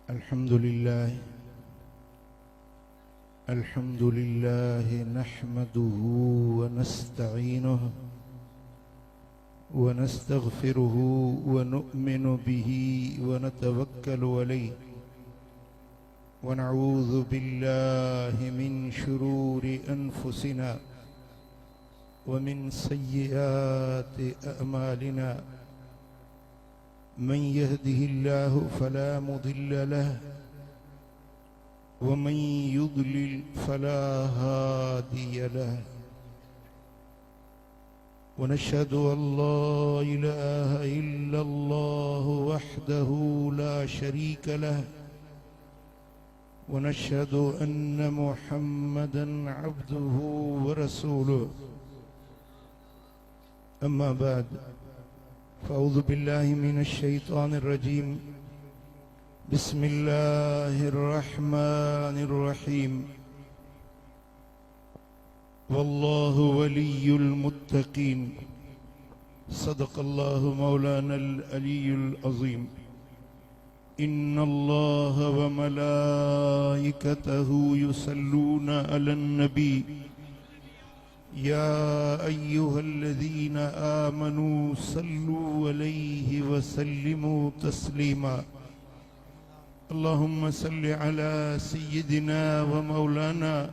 الحمد لله نحمده ونستعينه ونستغفره ونؤمن به ونتوكل عليه ونعوذ بالله من شرور أنفسنا ومن سيئات أعمالنا من يهده الله فلا مضل له ومن يضلل فلا هادي له ونشهد أن لا إله إلا الله وحده لا شريك له ونشهد أن محمدا عبده ورسوله أما بعد فأعوذ بالله من الشيطان الرجيم بسم الله الرحمن الرحيم والله ولي المتقين صدق الله مولانا العلي العظيم إن الله وملائكته يصلون على النبي يا أيها الذين آمنوا صلوا عليه وسلموا تسليما اللهم صل على سيدنا ومولانا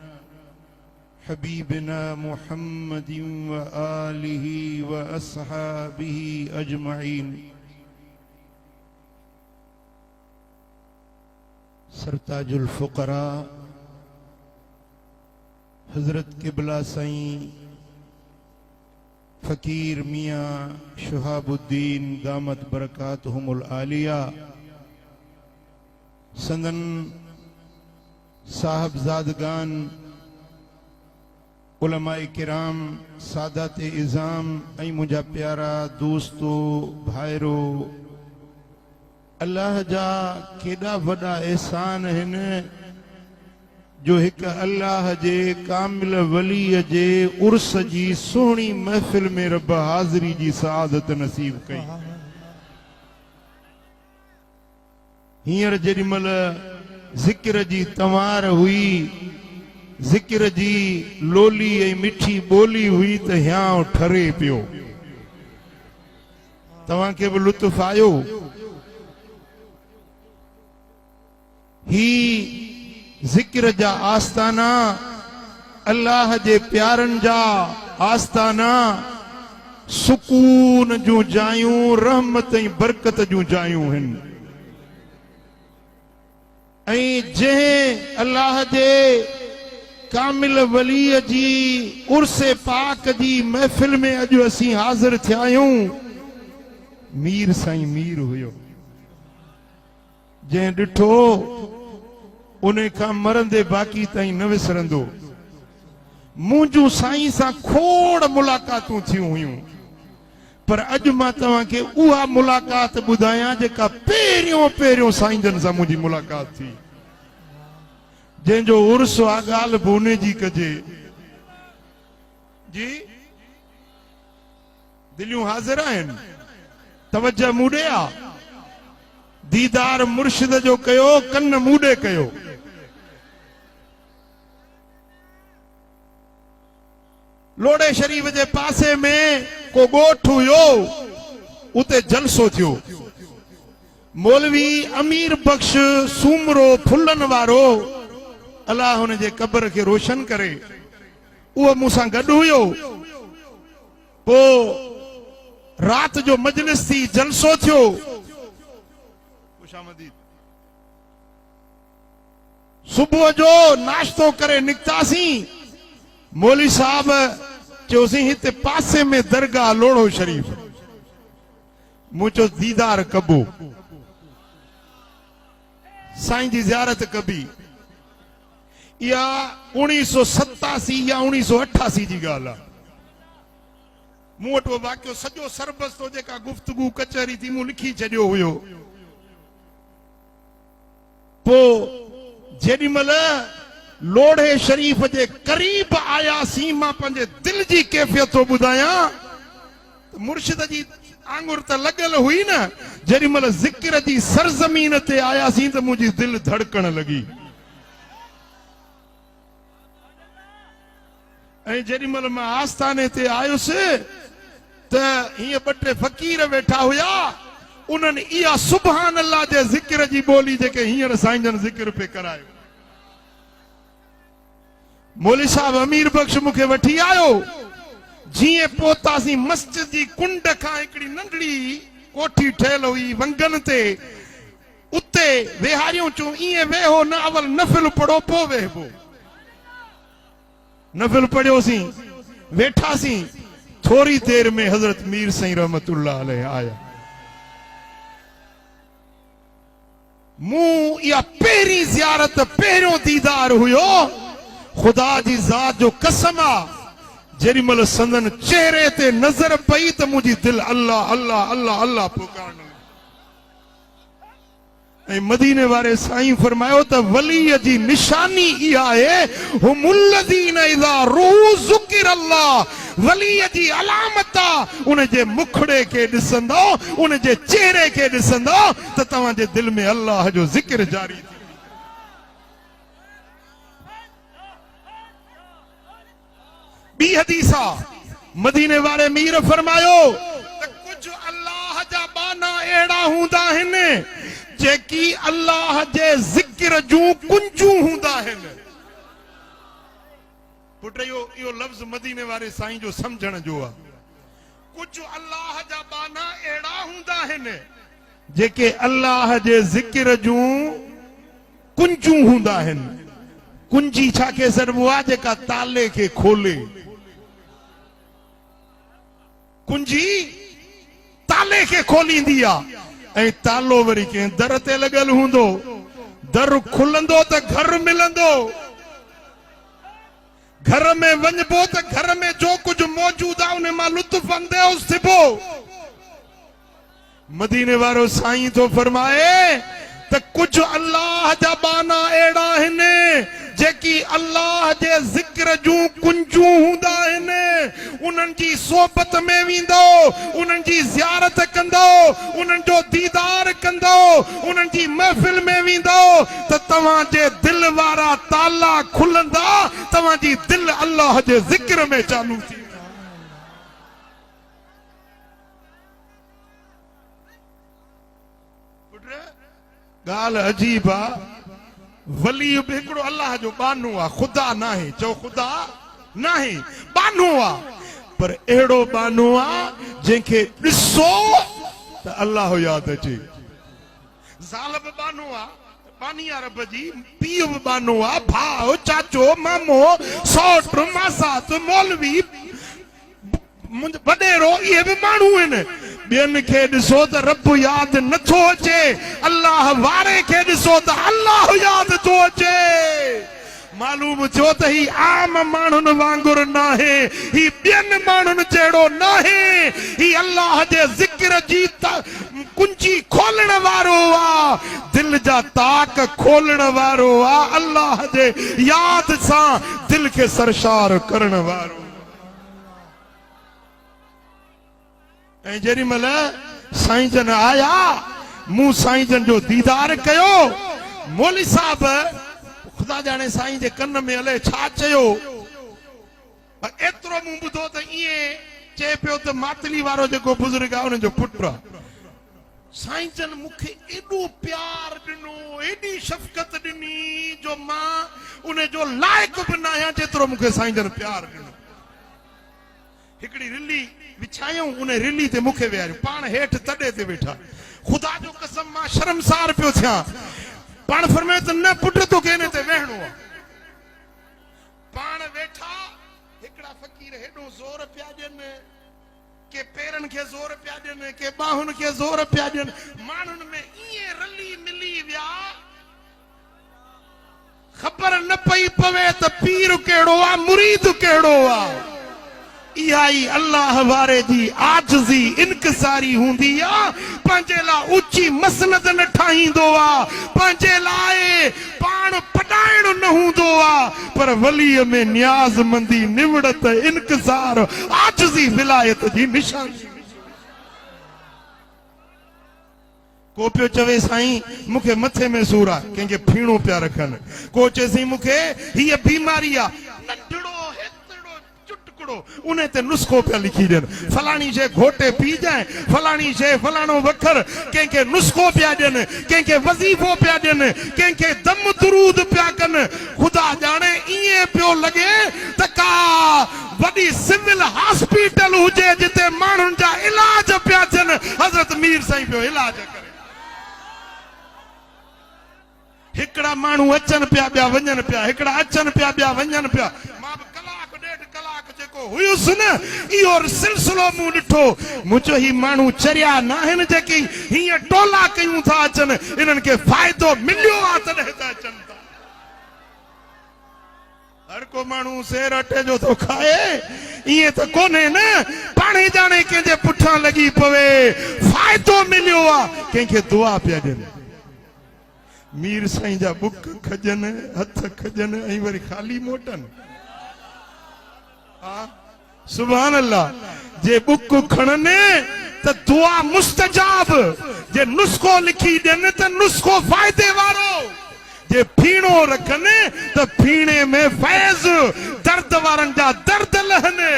حبيبنا محمد وآله وأصحابه أجمعين सरताज الفقراء हजरत किबला साईं फ़कीर मियाँ शुहाबुद्दीन दामत बरकातहुमुल आलिया संदन साहबजादगान उलमाए किराम सादात इज़ाम ऐं मुझा प्यारा दोस्तों भाइरो अल्लाह जा केड़ा वड़ा एहसान हिन जो एक अल्लाह जे कामिल वली जे उर्स जी सोहनी महफिल में रब हाज़री जी सआदत नसीब कई हियर जेडीमल ज़िक्र जी तवार हुई ज़िक्र जी लोली ऐं मिठी बोली हुई त हियां ठरे पियो तव्हां खे बि लुत्फ़ आयो ही ज़िक्र जा आस्ताना अल्लाह जे प्यारन जा आस्ताना सुकून जूं जायूं रहमत ऐं बरकत जूं जायूं हिन ऐं जंहिं अल्लाह जे कामिल वलीअ जी उर्से पाक जी महफिल में अॼु असीं हाज़िर थिया आहियूं मीर साईं मीर हुयो जंहिं ॾिठो उन खां मरंदे बाक़ी ताईं न विसरंदो मुंहिंजूं साईं सां खोड़ मुलाक़ातूं थियूं हुयूं पर अॼु मां तव्हांखे उहा मुलाक़ात ॿुधायां जेका पहिरियों साईं जन सां मुंहिंजी मुलाक़ात थी जंहिंजो उर्स आ ॻाल्हि बि उन जी कजे जी दिलियूं हाज़िर आहिनि तवज्जो मूॾे आ दीदार मुर्शिद जो कयो कन मूॾे कयो लोड़े शरीफ जे पासे में को ॻोठ हुयो उते जलसो थियो मौलवी अमीर बख्श सूमरो फुल्लन वारो अल्लाह हुन जे कब्र खे रोशन करे उहो मूंसां गॾु हुयो पोइ रात जो मजलिस थी जलसो थियो सुबुह जो नाश्तो करे निकतासीं मौली साहब चयोसीं हिते पासे में दरगाह लोड़ो शरीफ मूं चयो दीदार कबो साईं जी ज़ियारत कबी या 1987 या 1988 जी ॻाल्हि आहे मूं वटि वाक़ियो सॼो सरबस्तो जेका गुफ्तगू कचहरी थी मूं लिखी छॾियो हुयो पोइ जेॾीमहिल लोढ़े शरीफ जे करीब आयासीं मां पंहिंजे दिल जी कैफियत थो ॿुधायां मुर्शिद जी आंगुर त लगल हुई न जेडी मल जिक्र जी सरजमीन ते आयासीं त मुंहिंजी दिल धड़कण लगी ऐं जेडी मल मां आस्थाने ते आयुसि त हीअं ॿ टे फ़कीर वेठा हुया उन्हनि इहा सुभान अल्लाह जे ज़िक्र जी ॿोली जेके हींअर साईं जन ज़िक्र पे करायो मौलवी साहब अमीर बख्श मूंखे वठी आयो जीअं पहुतासीं मस्जिद जी कुंड खां हिकिड़ी नंढड़ी कोठी ठहियल हुई वंगन ते उते वेहारियूं चूं ईअं वेहो न अवल नफ़िल पढ़ो पोइ वेहबो नफ़िल पढ़ियोसीं वेठासीं थोड़ी देर में हजरत मीर साईं रहमतुल्लाह अलैह आया मूं इहा पहिरीं ज़ियारत पहिरियों दीदार हुयो खुदा जी ज़ात जो कसम आहे जेडी मल संदन चेहरे ते नजर पई त मुंहिंजी दिल अल्लाह अल्लाह अल्लाह अल्लाह पुकारण ऐं मदीने वारे साईं फरमायो त वलीअ जी निशानी इहा आहे हुमुल्लज़ीन इज़ा रूह ज़ुकिर अल्लाह वलीअ जी अलामत आहे उन जे मुखड़े खे ॾिसंदो उन जे चेहरे खे ॾिसंदो त तव्हांजे दिल में अल्लाह जो ज़िक्र जारी थी बी हदीस आहे मदीने वारे मीर फरमायो त कुझु अल्लाह जा बाना अहिड़ा हूंदा आहिनि जेकी अल्लाह जे ज़िक्र जूं कुंजूं हूंदा आहिनि पुट इहो लफ़्ज़ मदीने वारे साईं जो समझण जो आहे कुझु अल्लाह जा बाना अहिड़ा हूंदा आहिनि जेके अल्लाह जे ज़िक्र जूं कुंजूं हूंदा आहिनि कुंजी छा खे सॾिबो आहे जेका ताले खे खोले कुंजी ताले खे खोलींदी आहे ऐं तालो वरी कंहिं दर ते लॻल हूंदो दर खुलंदो त घर मिलंदो घर में वञबो त घर में जो कुझु मौजूद आहे उन मां लुत्फ़ अंदोज़ थिबो मदीने वारो साईं थो फरमाए त कुझु अल्लाह जा बाना अहिड़ा आहिनि जेकी अल्लाह जे ज़िक्र जूं कुंजूं हूंदा आहिनि उन्हनि जी सोबत में वेंदो उन्हनि जी ज़ियारत कंदो उन्हनि जो दीदार कंदो उन्हनि जी महफ़िल में वेंदो त तव्हांजे दिल वारा ताला खुलंदा तव्हांजी दिल अल्लाह जे ज़िक्र में चालू थी ॻाल्हि अजीब आहे वली बि हिकिड़ो अल्लाह जो बानो आहे खुदा नाहे चओ खुदा नाहे बानो आहे पर अहिड़ो बानो आहे जंहिंखे ॾिसो त अल्लाह यादि अचे ज़ाल बि बानो आहे बानी अरब जी पीउ बि बानो आहे भाउ चाचो मामो सौट मासात मौलवी वॾेरो इहे बि माण्हू आहिनि ॿियनि खे ॾिसो त रब यादि नथो अचे अल्लाह वारे खे ॾिसो त अल्लाह यादि थो अचे मालूम थियो त ही आम माण्हुनि वांगुरु नाहे ही ॿियनि माण्हुनि जहिड़ो नाहे ही अल्लाह जे ज़िक्र जी कुंजी खोलण वारो आहे दिल जा ताक खोलण वारो आहे अल्लाह जे यादि सां दिल खे सरशार करण वारो ऐं जेॾी महिल साईं जन आया मूं साईं जन जो दीदार कयो मौलवी साहब खुदा जाने साईं जे कन में अलाए छा चयो एतिरो मूं ॿुधो त ईअं चए पियो त मातली वारो जेको बुज़ुर्ग आहे उनजो पुटु आहे साईं जन मूंखे एॾो प्यार ॾिनो एॾी शफ़क़त ॾिनी जो मां उनजो लाइक़ बि न आहियां जेतिरो मूंखे साईं जन प्यार ॾिनो हिकिड़ी रिली विछायूं उन रिली ते मूंखे वेहारियो पाण हेठि तॾे ते वेठा खुदा जो कसम मां शर्मसार पियो थियां पाण फरमायो त न पुट तोखे इन ते वेहणो आहे पाण वेठा हिकिड़ा फ़कीर हेॾो ज़ोर पिया ॾियनि के पेरनि खे ज़ोर पिया ॾियनि के ॿाहुनि खे ज़ोर पिया ॾियनि माण्हुनि में ईअं रली मिली विया ख़बर न पई पवे त पीर कहिड़ो आहे मुरीद कहिड़ो आहे इहा ई अल्लाह वारे जी आजिज़ी इनकिसारी हूंदी आहे पंहिंजे लाइ ऊची मसनद न ठाहींदो आहे पंहिंजे लाइ पाण पढ़ाइण न हूंदो आहे पर वलीअ में न्याज़मंदी निवड़त इनकिसार आजिज़ी विलायत जी निशानी को पियो चवे साईं मुखे मथे में सूर आ कंहिंखे फीणो पिया रखनि को चए साईं मुखे हीअ बीमारी आ नंढड़ो हेतिरो चुटकड़ो उन ते नुस्खो पिया लिखी ॾियनि फलाणी शइ घोटे पी जाए फलाणी शइ फलाणो वखर कंहिंखे नुस्खो पिया ॾियनि कंहिंखे वज़ीफ़ो पिया ॾियनि कंहिंखे दम दुरूद पिया कनि ख़ुदा ॼाणे ईअं पियो लॻे त का वॾी सिविल हॉस्पिटल हुजे जिते माण्हुनि जा इलाज पिया थियनि हज़रत मीर साईं पियो इलाज करे हिकड़ा माण्हू अचनि पिया ॿिया वञनि पिया हिकड़ा अचनि पिया ॿिया वञनि पिया मां बि कलाक ॾेढ कलाक जेको हुयुसि न इहो सिलसिलो मूं ॾिठो मूं चयो ही माण्हू चरिया न आहिनि जेकी हीअं टोला कयूं था अचनि इन्हनि खे फ़ाइदो मिलियो आहे तॾहिं था अचनि था हर को माण्हू सेर अटे जो थो खाए ईअं त कोन्हे न पाणे ॼाणे कंहिंजे पुठियां लॻी पवे फ़ाइदो मिलियो आहे कंहिंखे दुआ पिया ॾियनि मीर साईं जा बुक खजन हथ खजन ऐं वरी खाली मोटन सुभान अल्लाह जे बुक खणने त दुआ मुस्तजाब जे नुस्खो लिखी ॾियनि त नुस्खो फ़ाइदे वारो जे फीणो रखनि त फीणे में फैज़ दर्द वारनि जा दर्द लहनि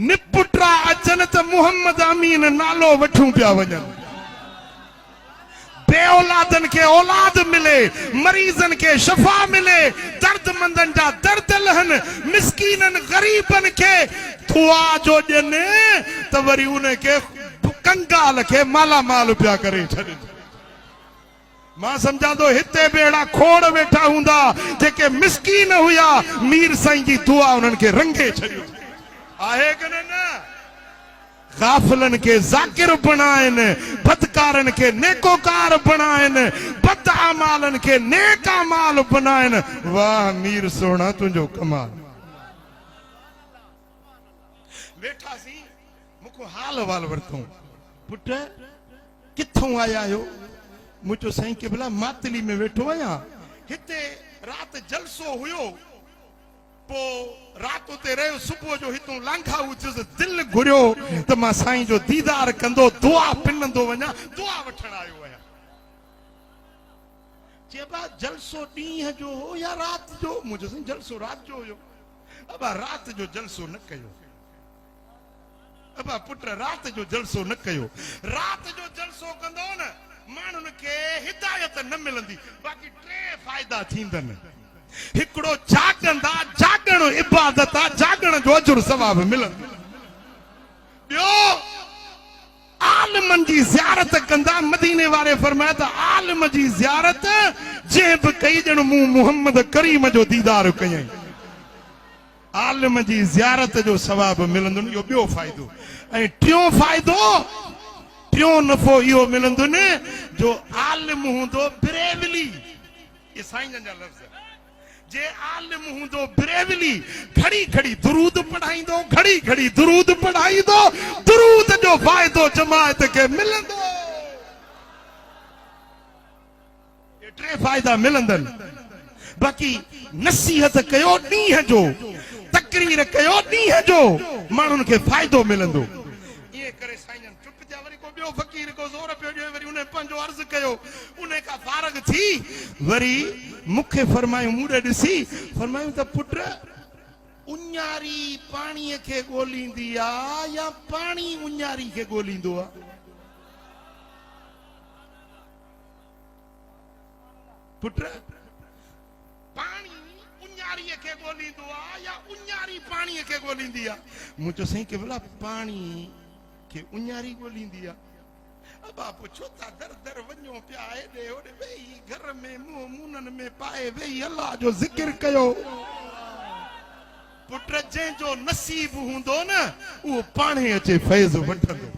निपुटरा अचनि त मोहम्मद अमीन नालो वठूं पिया वञनि बे औलादन के औलाद मिले मरीजन के शफा मिले दर्दमंदन जा दर्द लहन मिस्कीनन गरीबन के दुआ जो ॾियनि त वरी उन के कंगाल के माला माल पिया करे छॾनि मां समझा तो हिते बेड़ा खोड़ वेठा हूंदा जेके मिस्कीन हुया मीर साईं जी दुआ उन्हनि के रंगे छॾियो आहे कि न गाफिलन के जाकिर बनाएन बदकारन के नेकोकार बनाएन बद अमालन के नेक अमाल बनाएन वाह मीर सोना तुझो कमाल वेठा सी मुको हाल वाल वरतो पुट किथों आया हो मुझो साईं के भला मातली में वेठो आया हिते रात जलसो हुयो पो रात उते रहियो सुबुह जो हितों लांघा उथियुसि दिल घुरियो त मां साईं जो दीदार कंदो दुआ पिनंदो वञा दुआ वठण आयो आहियां चइबा जलसो ॾींहं जो हो या रात जो मुंहिंजो साईं जलसो रात जो हुयो अबा रात जो जलसो न कयो अबा पुट रात जो जलसो न कयो रात जो जलसो कंदो न माण्हुनि खे हिदायत न मिलंदी बाक़ी टे फ़ाइदा थींदनि हिकड़ो जागंदा जागण इबादत आ जागण जो अजर सवाब मिलंदो ॿियो आलिमन जी ज़ियारत कंदा मदीने वारे फरमाया त आलिम जी ज़ियारत जंहिं बि कई ॼण मूं मोहम्मद करीम जो दीदार कयई आलिम जी ज़ियारत जो सवाब मिलंदो इहो ॿियो फ़ाइदो ऐं टियों फ़ाइदो टियों नफ़ो इहो मिलंदो न जो आलिम हूंदो बिरेवली ये साईं जन जा लफ़्ज़ जे आलिम हूंदो बिरेवली घड़ी घड़ी दुरूद पढ़ाईंदो घड़ी घड़ी दुरूद पढ़ाईंदो दुरूद जो फ़ाइदो जमात के मिलंदो ये टे फ़ाइदा मिलंदन बाक़ी नसीहत कयो ॾींहं जो तकरीर कयो ॾींहं जो माण्हुनि खे फ़ाइदो मिलंदो ईअं करे साईं जन चुप जा वरी को ॿियो फ़कीर को ज़ोर पियो ॾिए वरी उन पंहिंजो अर्ज़ कयो उन खां फारग थी वरी मुखे फरमायूं मूड़े ॾिसी फरमायूं त पुट उञारी पाणीअ खे ॻोल्हींदी आहे या पाणी उञारी खे ॻोल्हींदो आहे पुट पाणी उञारीअ खे ॻोल्हींदो आहे या उञारी पाणीअ खे ॻोल्हींदी आहे मूं चयो साईं के भला पाणी खे उञारी ॻोल्हींदी आहे अबा पुछो था दर दर वञो पिया हेॾे होॾे वेही घर में मुंहुं मुननि में पाए वेही अल्लाह जो ज़िक्र कयो पुट जंहिंजो नसीब हूंदो न उहो पाणे अचे फैज़ वठंदो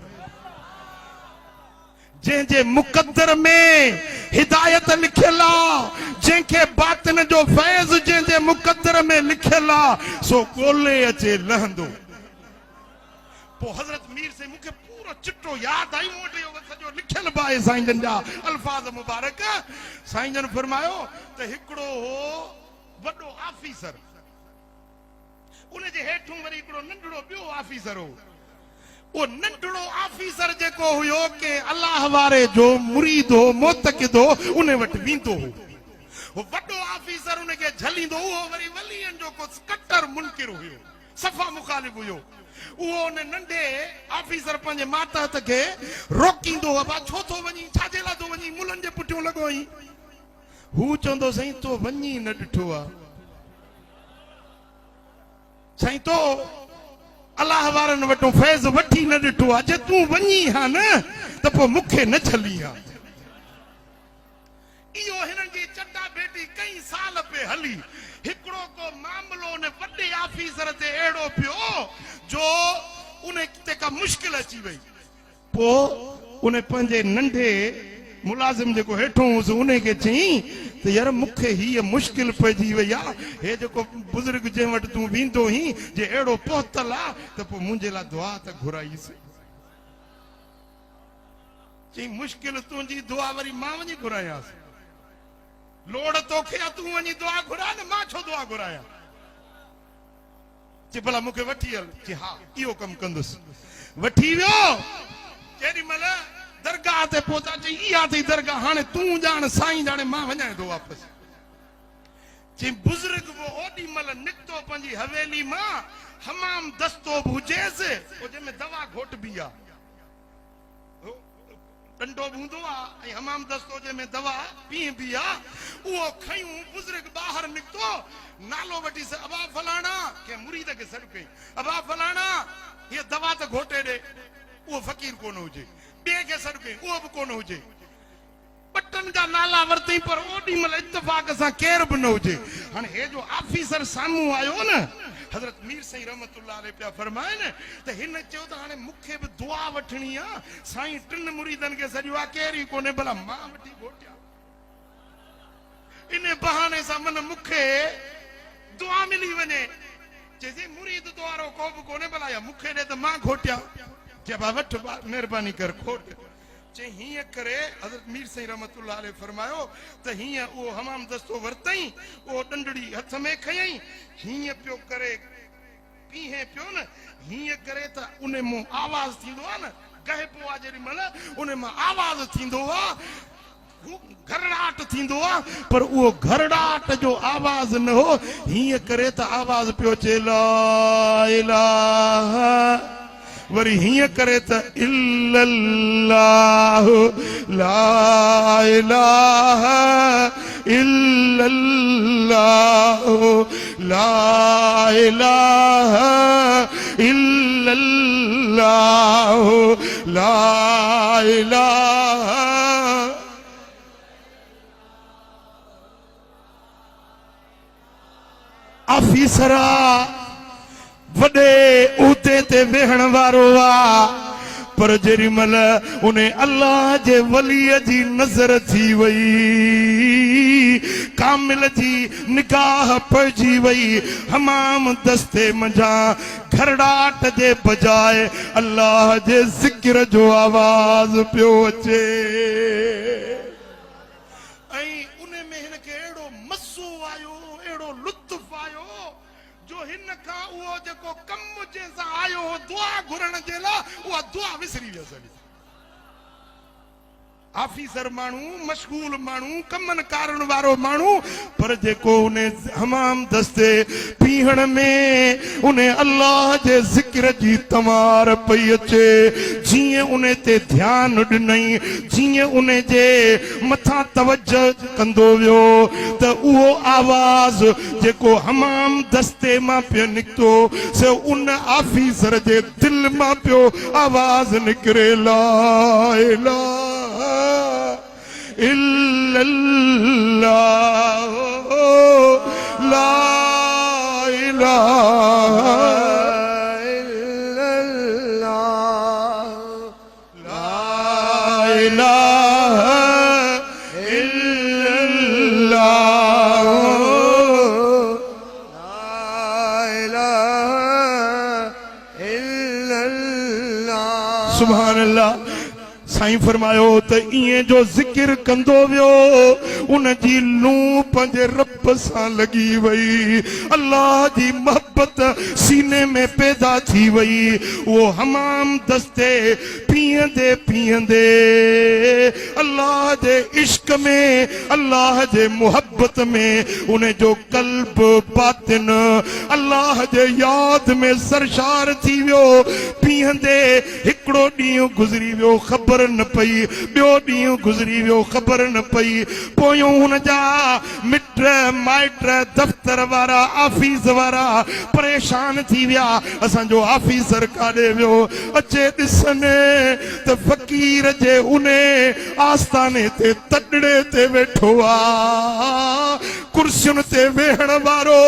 जंहिंजे मुक़द्दर में हिदायत लिखियल आहे जंहिंखे बातिन जो फैज़ जंहिंजे मुक़द्दर में लिखियल आहे सो ॻोल्हे अचे लहंदो पोइ हज़रत मीर से मूंखे पूरो चिट्ठो यादि आई मूं वटि सॼो लिखियल बि आहे साईं जन जा अल्फाज़ मुबारक साईं जन फरमायो त हिकिड़ो हो वॾो ऑफिसर उन जे हेठों वरी हिकिड़ो नंढड़ो ॿियो ऑफिसर हो वो नंढड़ो ऑफिसर जेको हुयो के अल्लाह वारे जो मुरीद हो मोतकिद हो उन वटि वेंदो हो वो वॾो ऑफिसर उनखे झलींदो उहो वरी वलीअनि जो को कट्टर मुनकिर हुयो सफ़ा मुखालिफ हुयो उहो उन नंढे ऑफिसर पंहिंजे मातहत खे रोकींदो हो छो थो वञी छाजे लाइ थो वञी मुलनि जे पुठियों लॻो आहीं हू चवंदो साईं तो वञी न ॾिठो आहे साईं तो अल्लाह वारनि वटो फैज़ वठी न ॾिठो आहे जे तूं वञी हा न त पोइ मूंखे न छली हा इहो हिननि जी चटा भेटी कई साल पे हली हिकिड़ो को मामलो ने वॾे ऑफिसर ते अहिड़ो पियो जो उन ते का मुश्किल अची वई पोइ उन पंहिंजे नंढे मुलाज़िम जेको हेठो हुउसि उन खे चयईं त यार मूंखे हीअ मुश्किल पइजी वई आहे हे जेको बुज़ुर्ग जंहिं वटि तूं वेंदो हुहीं जे अहिड़ो पहुतल आहे त पोइ मुंहिंजे लाइ दुआ त घुराईसि चई मुश्किल तुंहिंजी दुआ वरी मां वञी घुरायांसि लोड़ तोखे आहे तूं वञी दुआ घुराए न मां छो दुआ घुरायां चई भला मूंखे वठी हल चई हा इहो कमु कंदुसि वठी वियो जेॾी महिल दरगाह ते पहुता चई इहा अथई दरगाह हाणे तूं ॼाण साईं ॼाणे मां वञां थो वापसि चई बुज़ुर्ग बि ओॾी महिल निकितो पंहिंजी हवेली मां हमाम दस्तो बि हुजेसि जंहिंमें दवा घोटबी आहे डंडो बि हूंदो आहे ऐं हमाम दस्तो जंहिंमें दवा पीअबी आहे उहो खयूं बुज़ुर्ग ॿाहिरि निकितो नालो वठी अबा फलाणा कंहिं मुरीद खे सॾु कई अबा फलाणा हीअ दवा त घोटे ॾे उहो फ़क़ीर कोन हुजे ॿिए खे सॾु कई उहो बि कोन हुजे ॿटनि जा नाला वरितई पर ओॾी महिल इत्तफ़ाक़ सां केर बि न हुजे हाणे हे जो ऑफिसर साम्हूं आयो न हज़रत मीर साईं रहमतुल्लाह अलैह पिया फरमाइनि त हिन चयो त हाणे मूंखे बि दुआ वठणी आहे साईं टिन मुरीदनि खे सॼो आहे केर ई कोन्हे भला मां वठी घोटिया इन बहाने सां मन मूंखे दुआ मिली वञे चइजे मुरीद द्वारो को बि कोन्हे भला या मूंखे ॾे त मां घोटिया चइबा वठ महिरबानी कर खोट चई हीअं करे हज़रत मीर साईं रहमतुल्लाह अलैह फरमायो त हीअं उहो हमाम दस्तो वरितई उहो डंडड़ी हथ में खयई हीअं पियो करे पीहे पियो न हीअं करे त उन मां आवाज़ थींदो आहे न गहिबो आहे जेॾी महिल उन मां आवाज़ थींदो आहे घरड़ाट थींदो आहे पर उहो घरड़ाट जो आवाज़ न हो हीअं करे त आवाज़ पियो अचे ला इलाहा वरी हीअं करे त इल्लल्लाह ला इलाहा इल्लल्लाह ला इलाहा इल्लल्लाह ला इलाहा ऑफिसरा वॾे उहिदे ते वेहण वारो आहे पर जेॾी महिल उन अल्लाह जे वलीअ जी नज़र थी वई कामिल जी निगाह पइजी वई हमाम दस्ते मंझां घरड़ाट जे बजाए अल्लाह जे ज़िक्र जो आवाज़ पियो अचे ऐं उन में हिनखे अहिड़ो मज़ो आयो अहिड़ो लुत्फ़ आयो जो हिन खां उहो जेको कमु जंहिंसां आयो हो दुआ घुरण जे लाइ उहा दुआ विसरी वियसि ऑफिसर माण्हू मशगूल माण्हू कमनि कारण वारो माण्हू पर जेको उन हमाम दस्ते पीहण में उन अल्लाह जे ज़िक्र जी तमार पई अचे जीअं उन ते ध्यानु ॾिनई जीअं उन जे मथां तवजो कंदो वियो त उहो आवाज़ जेको हमाम दस्ते मां पियो निकितो सो उन ऑफिसर जे दिलि मां पियो आवाज़ निकिरे ला इलाहा इल्लल्लाह ला इलाहा इल्लल्लाह ला इलाहा इल्लल्लाह ला इलाहा इल्लल्लाह सुभान अल्लाह साईं फरमायो त इएं जो ज़िक्र कंदो वियो उन जी लूं पंहिंजे रब सां लॻी वई, अल्लाह जी मोहब्बत सीने में पैदा थी वई। वो हमाम दस्ते पीअंदे पीअंदे अल्लाह जे इश्क में, अल्लाह जे मोहब्बत में उन जो कल्ब बातिन अल्लाह जे याद में सरशार थी वियो। पीअंदे हिकिड़ो ॾींहुं गुज़री वियो ख़बर न पई, ॿियो ॾींहुं गुज़री वियो ख़बर न पई। पोयों हुन जा मिट माइट दफ़्तर वारा ऑफिस वारा परेशान थी विया, असांजो ऑफिसर काॾे वियो, अचे ॾिसने त फ़कीर जे उन आस्थाने ते तॾड़े ते वेठो आ, कुर्सियुनि ते वेहण वारो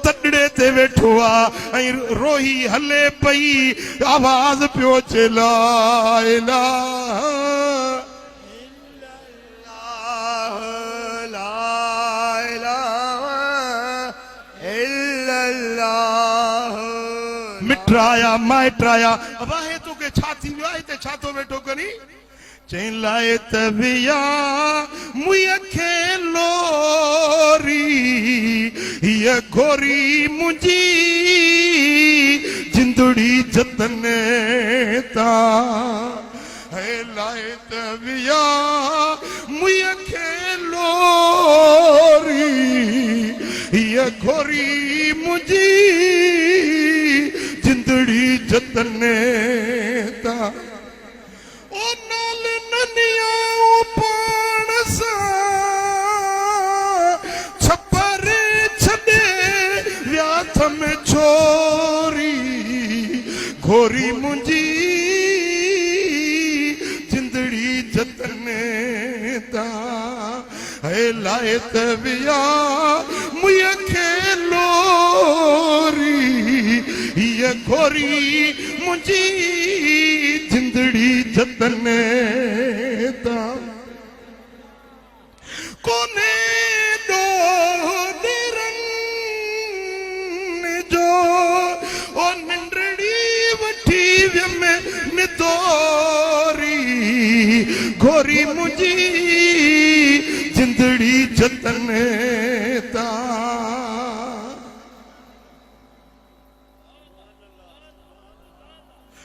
तॾड़े ते वेठो आ ऐं रोही हले पई, आवाज़ पियो अचे ला इलाहा मिट्राया माइट्राया वाहे तो के छा थी वियो आहे हिते छा थो वेठो करी। चई लाए त विया मुई खे लोरी हीअ घोरी मुंहिंजी जिंदड़ी जतन ता है लाए त विया मुई खे लोरी हीअ घोरी मुंहिंजी जिंदड़ी जतन ता ओ नाल ननिया पाण सां छपर छॾे व्याथ में छोरी घोरी मुंहिंजी जिंदड़ी जतन ता है लाए त विया मुई खे लोरी हीअ घोरी मुंहिंजी जिंदड़ी जतन ता कोने ॾोरनि जो ओ निंडड़ी वठी वियम निदोरी घोरी मुंहिंजी जिंदड़ी जतन ता।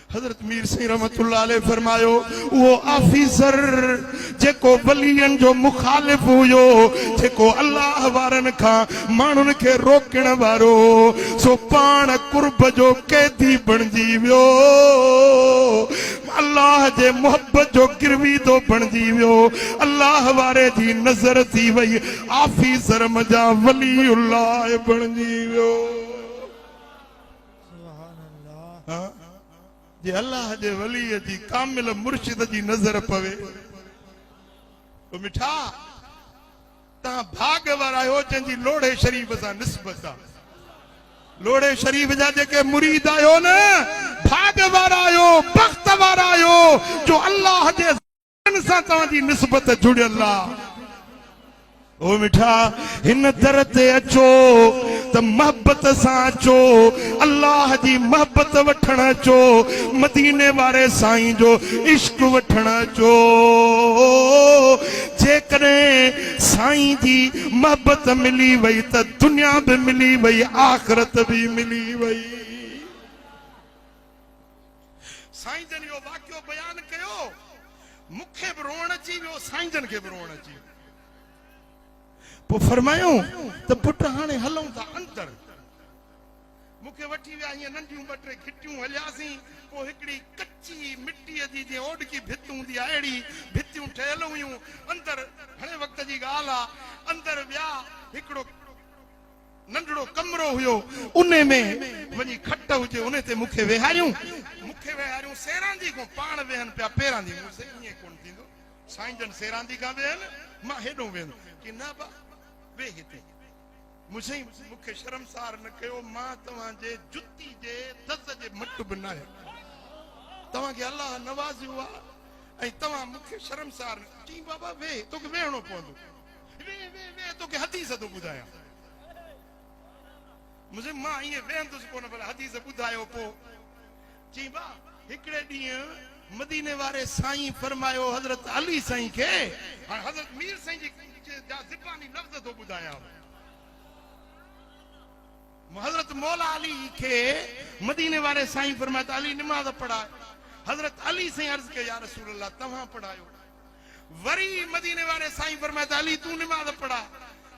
हजरत मीर सिंह रहमतुल्लाह अलैह फरमायो वो ऑफिसर जेको वलियन जो मुखालिफ हुयो, जेको अल्लाह वारन खां माण्हुनि खे रोकण वारो, सो पाण कुर्ब जो कैदी बणजी वियो, अल्लाह जे मोहब्बत जो गिरवीदो बणजी वियो, अल्लाह वारे जी नज़र थी वई, ऑफिसर मजा वलीउल्लाह बणजी वियो। जे अल्लाह जे वली जी कामिल मुर्शिद जी नज़र पवे तो मिठा ता भाग वारा आयो जंहिंजी लोढ़े शरीफ सां निस्बत आहे। लोढ़े शरीफ जा जेके मुरीद आयो न भाग वारा आयो, बख्त वारा आयो जो अल्लाह जे सां तव्हांजी निस्बत जुड़ियल आहे। ओ मिठा हिन दर ते अचो त मोहब्बत सां अचो, अल्लाह जी मोहब्बत वठण अचो, मदीने वारे साईं जो इश्क वठण अचो। जेकॾहिं साईं जी मोहब्बत मिली वई त दुनिया भी मिली वई, आखिरत भी मिली वई। साईं जन यो वाक़ियो बयान कयो, मूंखे बि रोअण अची वियो, साईं जन खे बि रोअण अची वियो। पोइ फरमायो त पुट हाणे हलूं था अंदर। मूंखे वठी विया हीअं नंढियूं ॿ टे खिटियूं हलियासीं, पोइ हिकिड़ी कच्ची मिटीअ जी जीअं ओडकी भित हूंदी आहे अहिड़ी भितियूं ठहियल हुयूं। अंदर घणे वक़्त जी ॻाल्हि आहे, अंदर विया, हिकिड़ो नंढड़ो कमरो हुयो, उन में वञी खट हुजे, उन ते मूंखे वेहारियूं, सेरांदी खां पाण वेहनि पिया, पेरांदी मूंखे ईअं कोन थींदो, साईं जन सेरांदी खां वेहनि, मां हेॾो वेहंदो कि न बा वे हिते मूंखे शर्मसार न कयो, मां तव्हांजे जुती जे दज़ जे मट बि न आहे, तव्हांखे अल्लाह नवाज़ियो आहे ऐं तव्हां मूंखे शर्मसार न। चई बाबा वे, तोखे वेहणो पवंदो, वे वे वे, तोखे हदीस थो ॿुधायां। मुंहिंजे मां ईअं वेहंदुसि कोन, भला हदीस ॿुधायो। पोइ चई बा हिकिड़े ॾींहुं मदीने वारे साईं फरमायो हजरत अली साईं के हजरत मीर साईं जी ज़बानी लफ्ज़ तो ॿुधायां हजरत मौला अली के मदीने वारे साईं फरमाया अली नमाज पढ़ा हजरत अली साईं अर्ज के या रसूल अल्लाह तव्हां पढ़ायो वरी मदीने वारे साईं फरमाया अली तू नमाज पढ़ा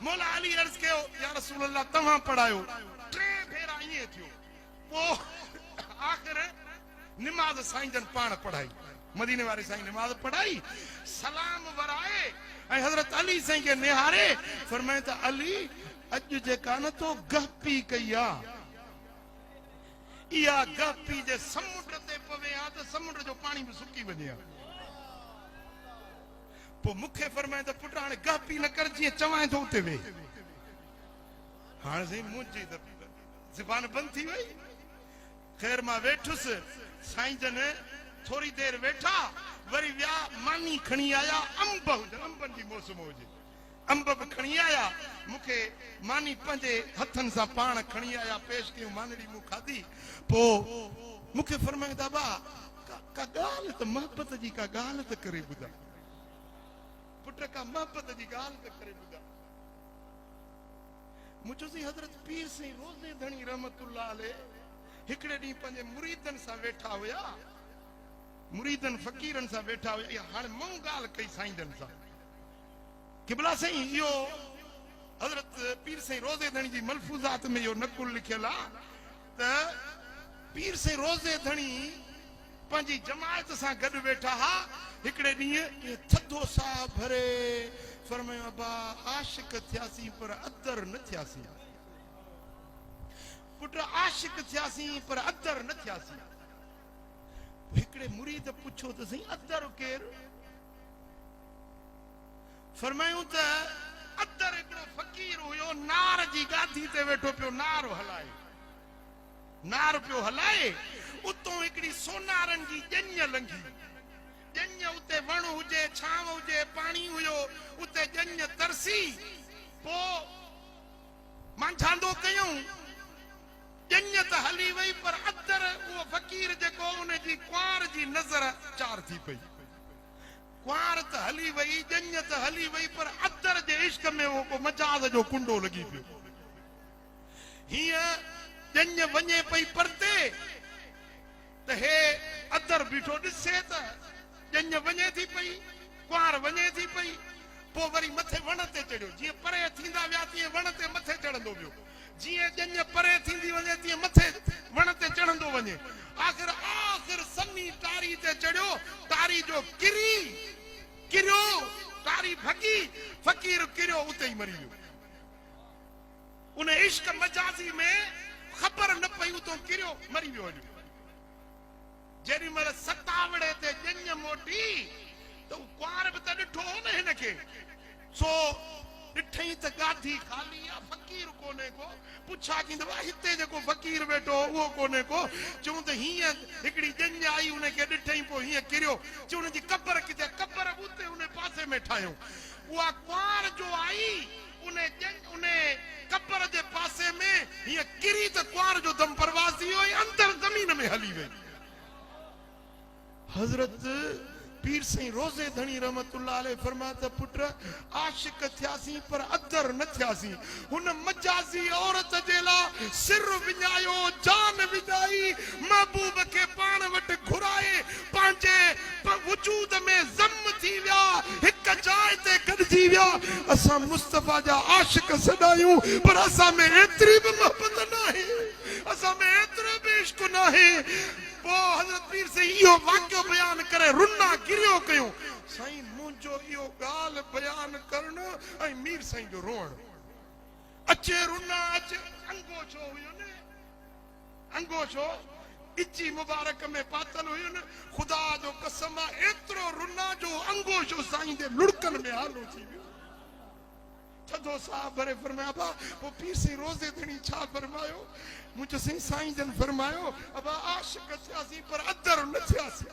मौला अली अर्ज कयो या रसूल अल्लाह तव्हां पढ़ायो टे भेरा ईअं थियो पोइ आख़िर नमाज साईं जन पाण पढ़ाई मदीने वारे साईं नमाज पढ़ाई सलाम वराए ऐं हजरत अली साईं के निहारे फरमाए त अली अज जेका न तो गहपी कई आ इहा गहपी जे समुंड ते पवे आ त समुंड जो पानी भी सुकी वञे आ पोइ मूंखे फरमाए त पुट हाणे गहपी न कर जीअं चवां थो उते वे हाणे साईं मुंहिंजी त ज़बान बंदि थी वई ख़ैर मां वेठुसि साईं जन थोड़ी देर वेठा वरी विया मानी खणी आया अंब अंबनि जी मौसम हुजे अंब बि खणी आया मूंखे मानी पंहिंजे हथनि सां पाण खणी आया पेश कयूं मानड़ी मूं खाधी पोइ मूंखे फरमायो बाबा का ॻाल्हि त मोहबत जी का ॻाल्हि त करे ॿुधा पुट का मोहबत जी ॻाल्हि त करे ॿुधा मूं चयोसीं हज़रत पीर साईं रोज़े धणी रहमतुल्लाह अलैह हिकिड़े ॾींहुं पंहिंजे मुरीदनि सां वेठा हुया मुरीदनि फ़क़ीरनि सां वेठा हुया इहा हाणे मूं ॻाल्हि कई साईं जन सां क़िबला साईं इहो हज़रत पीर साईं रोज़े धणी जी मलफूज़ात में इहो नकुल लिखियल आहे त पीर साईं रोज़े धणी पंहिंजी जमायत सां गॾु वेठा हा हिकिड़े ॾींहुं थधो साह भरे फरमायो अबा आशिक थियासीं पर अदर न थियासीं पुट आशिक थियासीं पर अदर न थियासीं हिकिड़े मुरीद पुछो त सही अदर केरु फरमायूं त अदर हिकिड़ो फ़क़ीर हुयो नार जी गादी ते वेठो पियो नार पियो हलाए उतो हिकिड़ी सोनारनि जी ॼञ लंघी ॼञ उते वण हुजे छांव हुजे पाणी हुयो उते ॼञ तरसी पोइ मां छांदो कयूं ॼञ त हली वई पर अदर उहो फ़क़ीर जेको उन जी कुंवार जी नज़र चार थी पई कुंवार त हली वई ॼञ त हली वई पर अदर जे इश्क में उहो को मजाज जो कुंडो लॻी पियो हीअं ॼञ वञे पई परते त हे अदर बीठो ॾिसे त ॼञ वञे थी पई कुंवार वञे थी पई पोइ वरी मथे वण ते चढ़ियो जीअं परे थींदा विया तीअं वण ते मथे चढ़ंदो वियो जीअं ॼञ परे थींदी वञे तीअं मथे वण ते चढ़ंदो वञे आख़िर सन्नी टारी ते चढ़ियो टारी जो किरियो टारी भॻी फ़क़ीर किरियो उते ई मरी वियो उन इश्क मजाज़ी में ख़बर न पई उतो किरियो मरी वियो हलियो जेॾी महिल सतावड़े ते ॼञ मोटी त कुंवार बि त ॾिठो हो न हिनखे सो ॾिठई त गादी खाली आहे फ़क़ीर कोन्हे को पुछा कंदो हिते जेको फ़क़ीर वेठो उहो कोन्हे को चऊं त हीअं हिकिड़ी ॼञ आई उनखे ॾिठई पोइ हीअं किरियो चऊं उनजी क़बर किथे क़बर उते उन पासे में ठाहियूं उहा कुंवार जो आई उन क़बर जे पासे में हीअं किरी त कुंवार जो दम परवाज़ थी वियो ऐं अंदर ज़मीन में हली वई हज़रत पीर साईं रोज़े धणी रहमतुल्लाह अलैह फरमाया त पुट आशिक थियासीं पर अदर न थियासीं हुन मजाज़ी औरत जे लाइ सिर विञायो जान विञाई महबूब खे पाण वटि घुराए पंहिंजे वजूद में ज़म थी विया हिक जाइ ते गॾिजी विया असां मुस्तफ़ा जा आशिक सॾायूं पर असां में एतिरी बि मोहबत न आहे असां में एतिरो बि इश्क न आहे पोइ हज़रत पीर साईं इहो वाक़ियो बयान करे रुना गिरियो कयूं साईं मुंहिंजो इहो ॻाल्हि बयान करणु ऐं मीर साईं जो रोअण अचे रुना अचे अंगोछो हुयो न अंगोछो इची मुबारक में पातल हुयो न ख़ुदा जो कसम आहे एतिरो रुना जो अंगोछो साईं जे लुड़कनि में हालो थी वियो थधो साह भरे फरमाया बा पोइ पीर साईं रोज़े धणी छा फरमायो मुझे साईं जन फरमायो अबा आशिक थियासीं पर अदर न थियासीं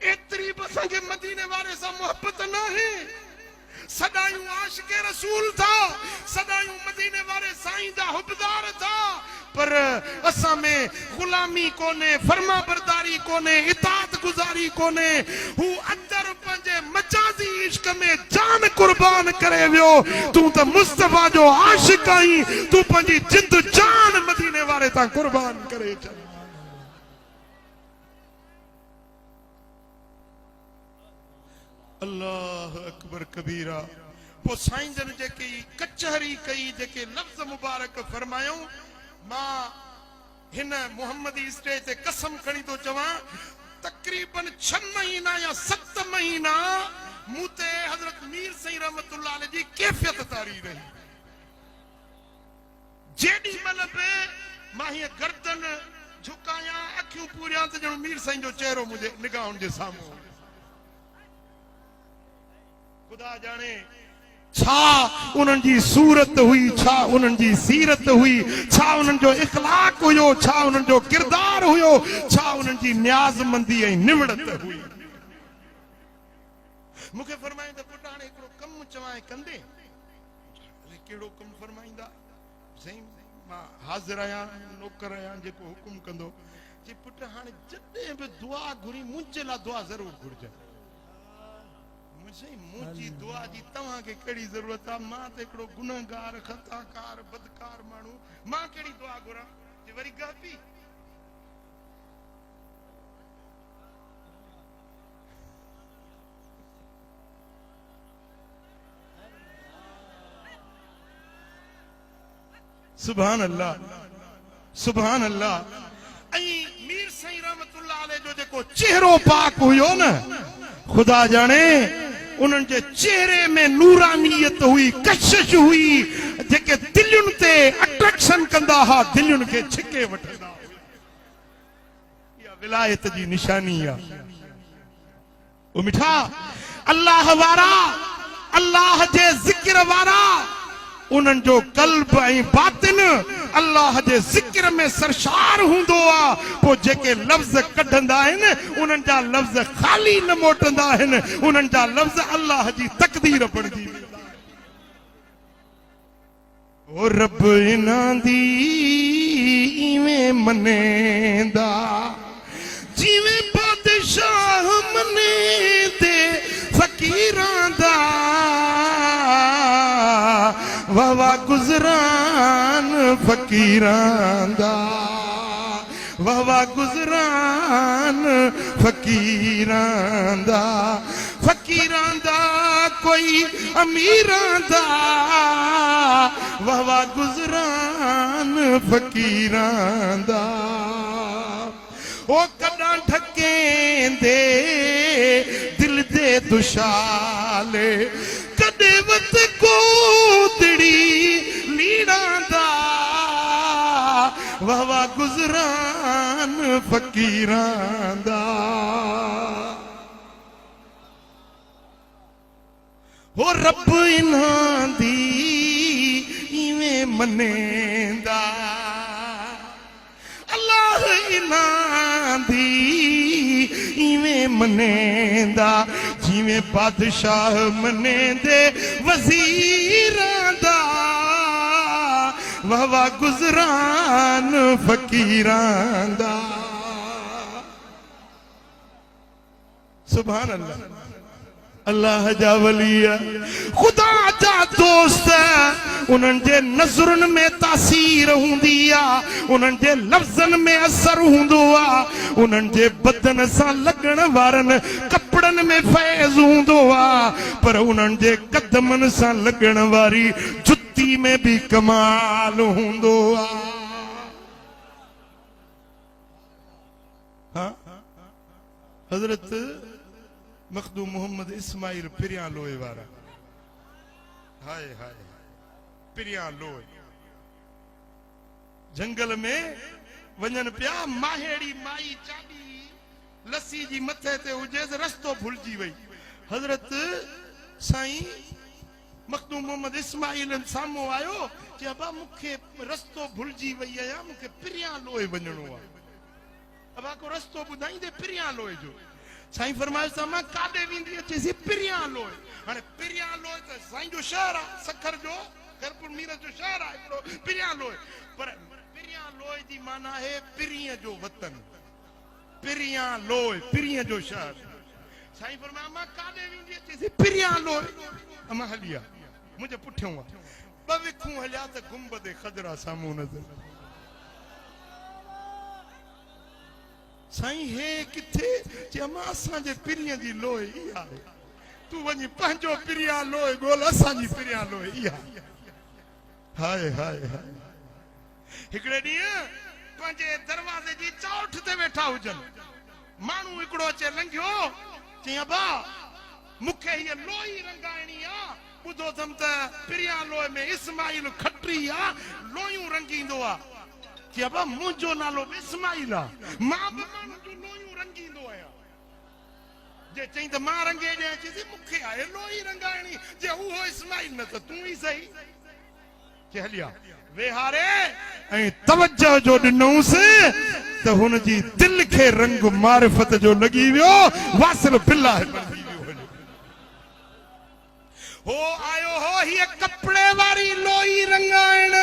एतिरी बि असांखे मदीने वारे सां मोहबत न आहे सदायूं आशिक रसूल था सदायूं मदीने वारे साईं जा हुबदार था पर असा में गुलामी कोने, फर्मा बरदारी कोने, इताअत गुजारी कोने। हू अंदर पंजे मजाजी इश्क में जान कुर्बान करे वियो। तू तो मुस्तफा जो आशिक आई, तू पंजी जिंद जान मदीने वाले ता कुर्बान करे चल। अल्लाह अकबर कबीरा। पो साईं जन जेके कचहरी कई, जेके लफ्ज मुबारक फरमायो, मां हिन मोहम्मदी स्टेज ते कसम खणी तो चवा, तकरीबन 6 महीना या 7 महीना मुते हजरत मीर सईं रहमतुल्लाह अलैह जी कैफियत तारी रही। जेडी मन पे मां ये गर्दन झुकाया, अखियूं पूरिया त जण मीर सईं जो चेहरो मुझे निगाहुन जे सामने। खुदा जाने छा उन्हनि जी सूरत हुई, छा उन्हनि जी सीरत हुई, छा उन्हनि जो इखलाक हुयो, छा उन्हनि जो किरदार हुयो, छा उन्हनि जी न्याज़मंदी ऐं निवड़त हुई। मूंखे फरमाए त पुट हाणे हिकिड़ो कमु चवां कंदे। कहिड़ो कमु फरमाईंदा? साईं मां हाज़िर आहियां, नौकर आहियां, जेको हुकुम कंदो। जे पुट हाणे जॾहिं बि दुआ घुरी, मुंहिंजे लाइ दुआ ज़रूर घुरिजे। मुझी दुआ जी तव्हां के कड़ी जरूरत है? मां ते एकड़ो गुनहगार, खताकार, बदकार मानू, मां केड़ी दुआ घुरा? जे वरी गपी सुभान अल्लाह, सुभान अल्लाह। मीर सईं रहमतुल्लाह अलैह जो जेको चेहरो पाक हुयो न, खुदा जाने उन्हनि जे चेहरे में नूरानियत हुई, कशिश हुई, जेके दिलुनि ते अट्रैक्शन कंदा हा, दिलुनि खे छिके वठंदा। इहा विलायत जी निशानी आहे। ओ मिठा अल्लाह वारा, अल्लाह जे ज़िक्र वारा, उन्हनि जो कल्ब ऐं बातिन अल्लाह जे ज़िक्र में सरशार हूंदो आ। पो जेके लफ्ज़ कढंदा आहिनि, उन्हनि जा लफ्ज़ खाली न मोटंदा आहिनि, उन्हनि जा लफ्ज़ अल्लाह जी तक़दीर बणजी वेंदा। ओ रब इन्हां दी इवें मनेंदा जिवें बादशाह मनेंदे फकीरां दा। वाह गुजरान फकीरां दा, वाह गुजरान फकीरां दा। फकीरां दा कोई अमीरां दा, वाह गुजरान फकीरां दा। ओ कदा ठकेंदे दिल दे दुशाले, कदे वत कोतड़ी लीड़ा दा। वाह गुजरान फकीरां दा। हो रब इन्हां दी इवें मनेंदा, अल्लाह इन्हां दी इवें मनेंदा जिवें बादशाह मनेंदे वजीरां दा। वाह गुजरान फकीरां दा। सुभान अल्लाह। अल्लाह जा वलिया, खुदा जा दोस्त, उन्हनि जे नज़रुनि में तासीर हूंदी आ, उन्हनि जे लफ़्ज़नि में असर हूंदो आ, उन्हनि जे बदन सां लॻण वारनि कपड़नि में फैज़ हूंदो आ, पर उन्हनि जे कदमनि सां लॻण वारी जुती में भी कमाल हूंदो आ। हाँ? हज़रत मखदूम मोहम्मद इस्माइल पिरियां लोहे वारा, हाय हाय पिरियां लोहे, जंगल में वञन पिया। माहेड़ी माई चाबी लस्सी जी मथे ते हुजेस, रस्तो भुलजी वई। हजरत साईं मखदूम मोहम्मद इस्माइल साम्हूं आयो, चई अबा मूंखे रस्तो भुलजी वई आहियां, मूंखे पिरियां लोहे वञणो आहे। अबा को रस्तो ॿुधाईंदे पिरियां लोहे जो? साईं फरमायो सामा काॾे वेंदी अचेसि? पिरियां लोहे। हाणे पिरियां लोहे त साईं जो शहर आहे, सखर जो, खैरपुर मीर जो शहर आहे हिकिड़ो पिरियां लोहे। पर पिरियां पिरियां लोए जी माना है पिरियां जो वतन, पिरियां लोए, पिरियां जो शहर। साईं फरमाया अम्मा काॾे वेंदी अचे पिरियां लोए। अम्मा हलिया मुंहिंजे पुठियों ॿ विखूं हलिया त गुंबद खजरा साम्हूं नज़र। साईं हे किथे? चई अम्मा असांजे पिरियां जी लोए इहा आहे, तूं वञी पंहिंजो पिरियां लोए ॻोल्ह, असांजी पिरियां लोए इहा। हाय हाय हाय। हिकिड़े ॾींहुं पंहिंजे दरवाज़े जी चौठ ते वेठा हुजनि, माण्हू हिकिड़ो अचे लंघियो, चई अबा मूंखे हीअ लोई रंगाइणी आहे, ॿुधो अथमि त पिरियां लोए में इस्माइल खटरी आहे, लोयूं रंगींदो आहे। चई अबा मुंहिंजो नालो बि इस्माइल आहे, मां बि माण्हुनि जूं लोयूं रंगींदो आहियां। जे चई त मां रंगे ॾियां, चई मूंखे आहे लोई रंगाइणी, जे उहो इस्माइल न त तूं ई सही। चई हलिया वेहारे ऐं तवज्जो जो ॾिनोसि त हुनजी दिलि खे रंग मारिफत जो लॻी वियो, वासिल बिल्लाह बणिजी वियो। हो आयो हो हीअ कपिड़े वारी लोई रंगाइण,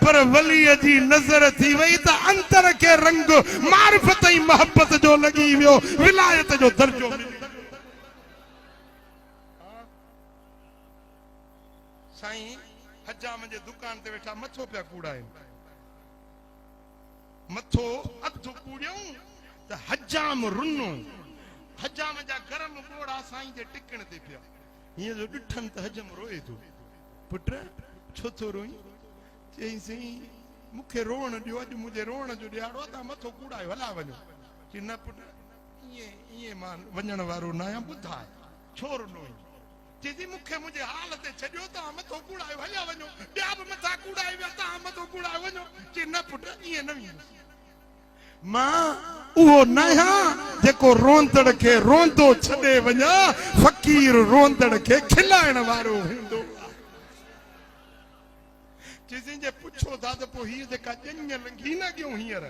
पर वलीअ जी नज़र थी वई त अंतर खे रंग मारिफत ऐं मोहब्बत जो लॻी वियो, विलायत जो दर्जो मिली। साईं हजाम जे दुकान ते वेठा मथो पिया कूड़ाइनि, मथो अधु कूड़ियऊं त हजाम रुनो, हजाम जा गरम ॻोड़ा साईं जे टिकण ते पिया। हीअं जो ॾिठनि त हजम रोए थो, पुट छो थो रोई? चई साईं मूंखे रोअण ॾियो, अॼु मुंहिंजे रोअण जो ॾियारो, तव्हां मथो कूड़ायो, हला वञो। चई न पुट ईअं ईअं मां वञण वारो न आहियां, ॿुधाए छो रुनोई? चई मूंखे मुंहिंजे हाल ते छॾियो, तव्हां मथो कूड़ायो, हलिया वञो, ॿिया बि मथां कूड़ाए विया, तव्हां मथो कूड़ायो वञो। चई न पुट ईअं न वेंदो, मां उहो न आहियां जेको रोंदड़ खे रोंदो छॾे वञा, फ़क़ीर रोंदड़ खे खिलाइण वारो हूंदो। चई जे पुछो था त पोइ हीअ जेका ॼञ लंघी न ॻियूं हींअर,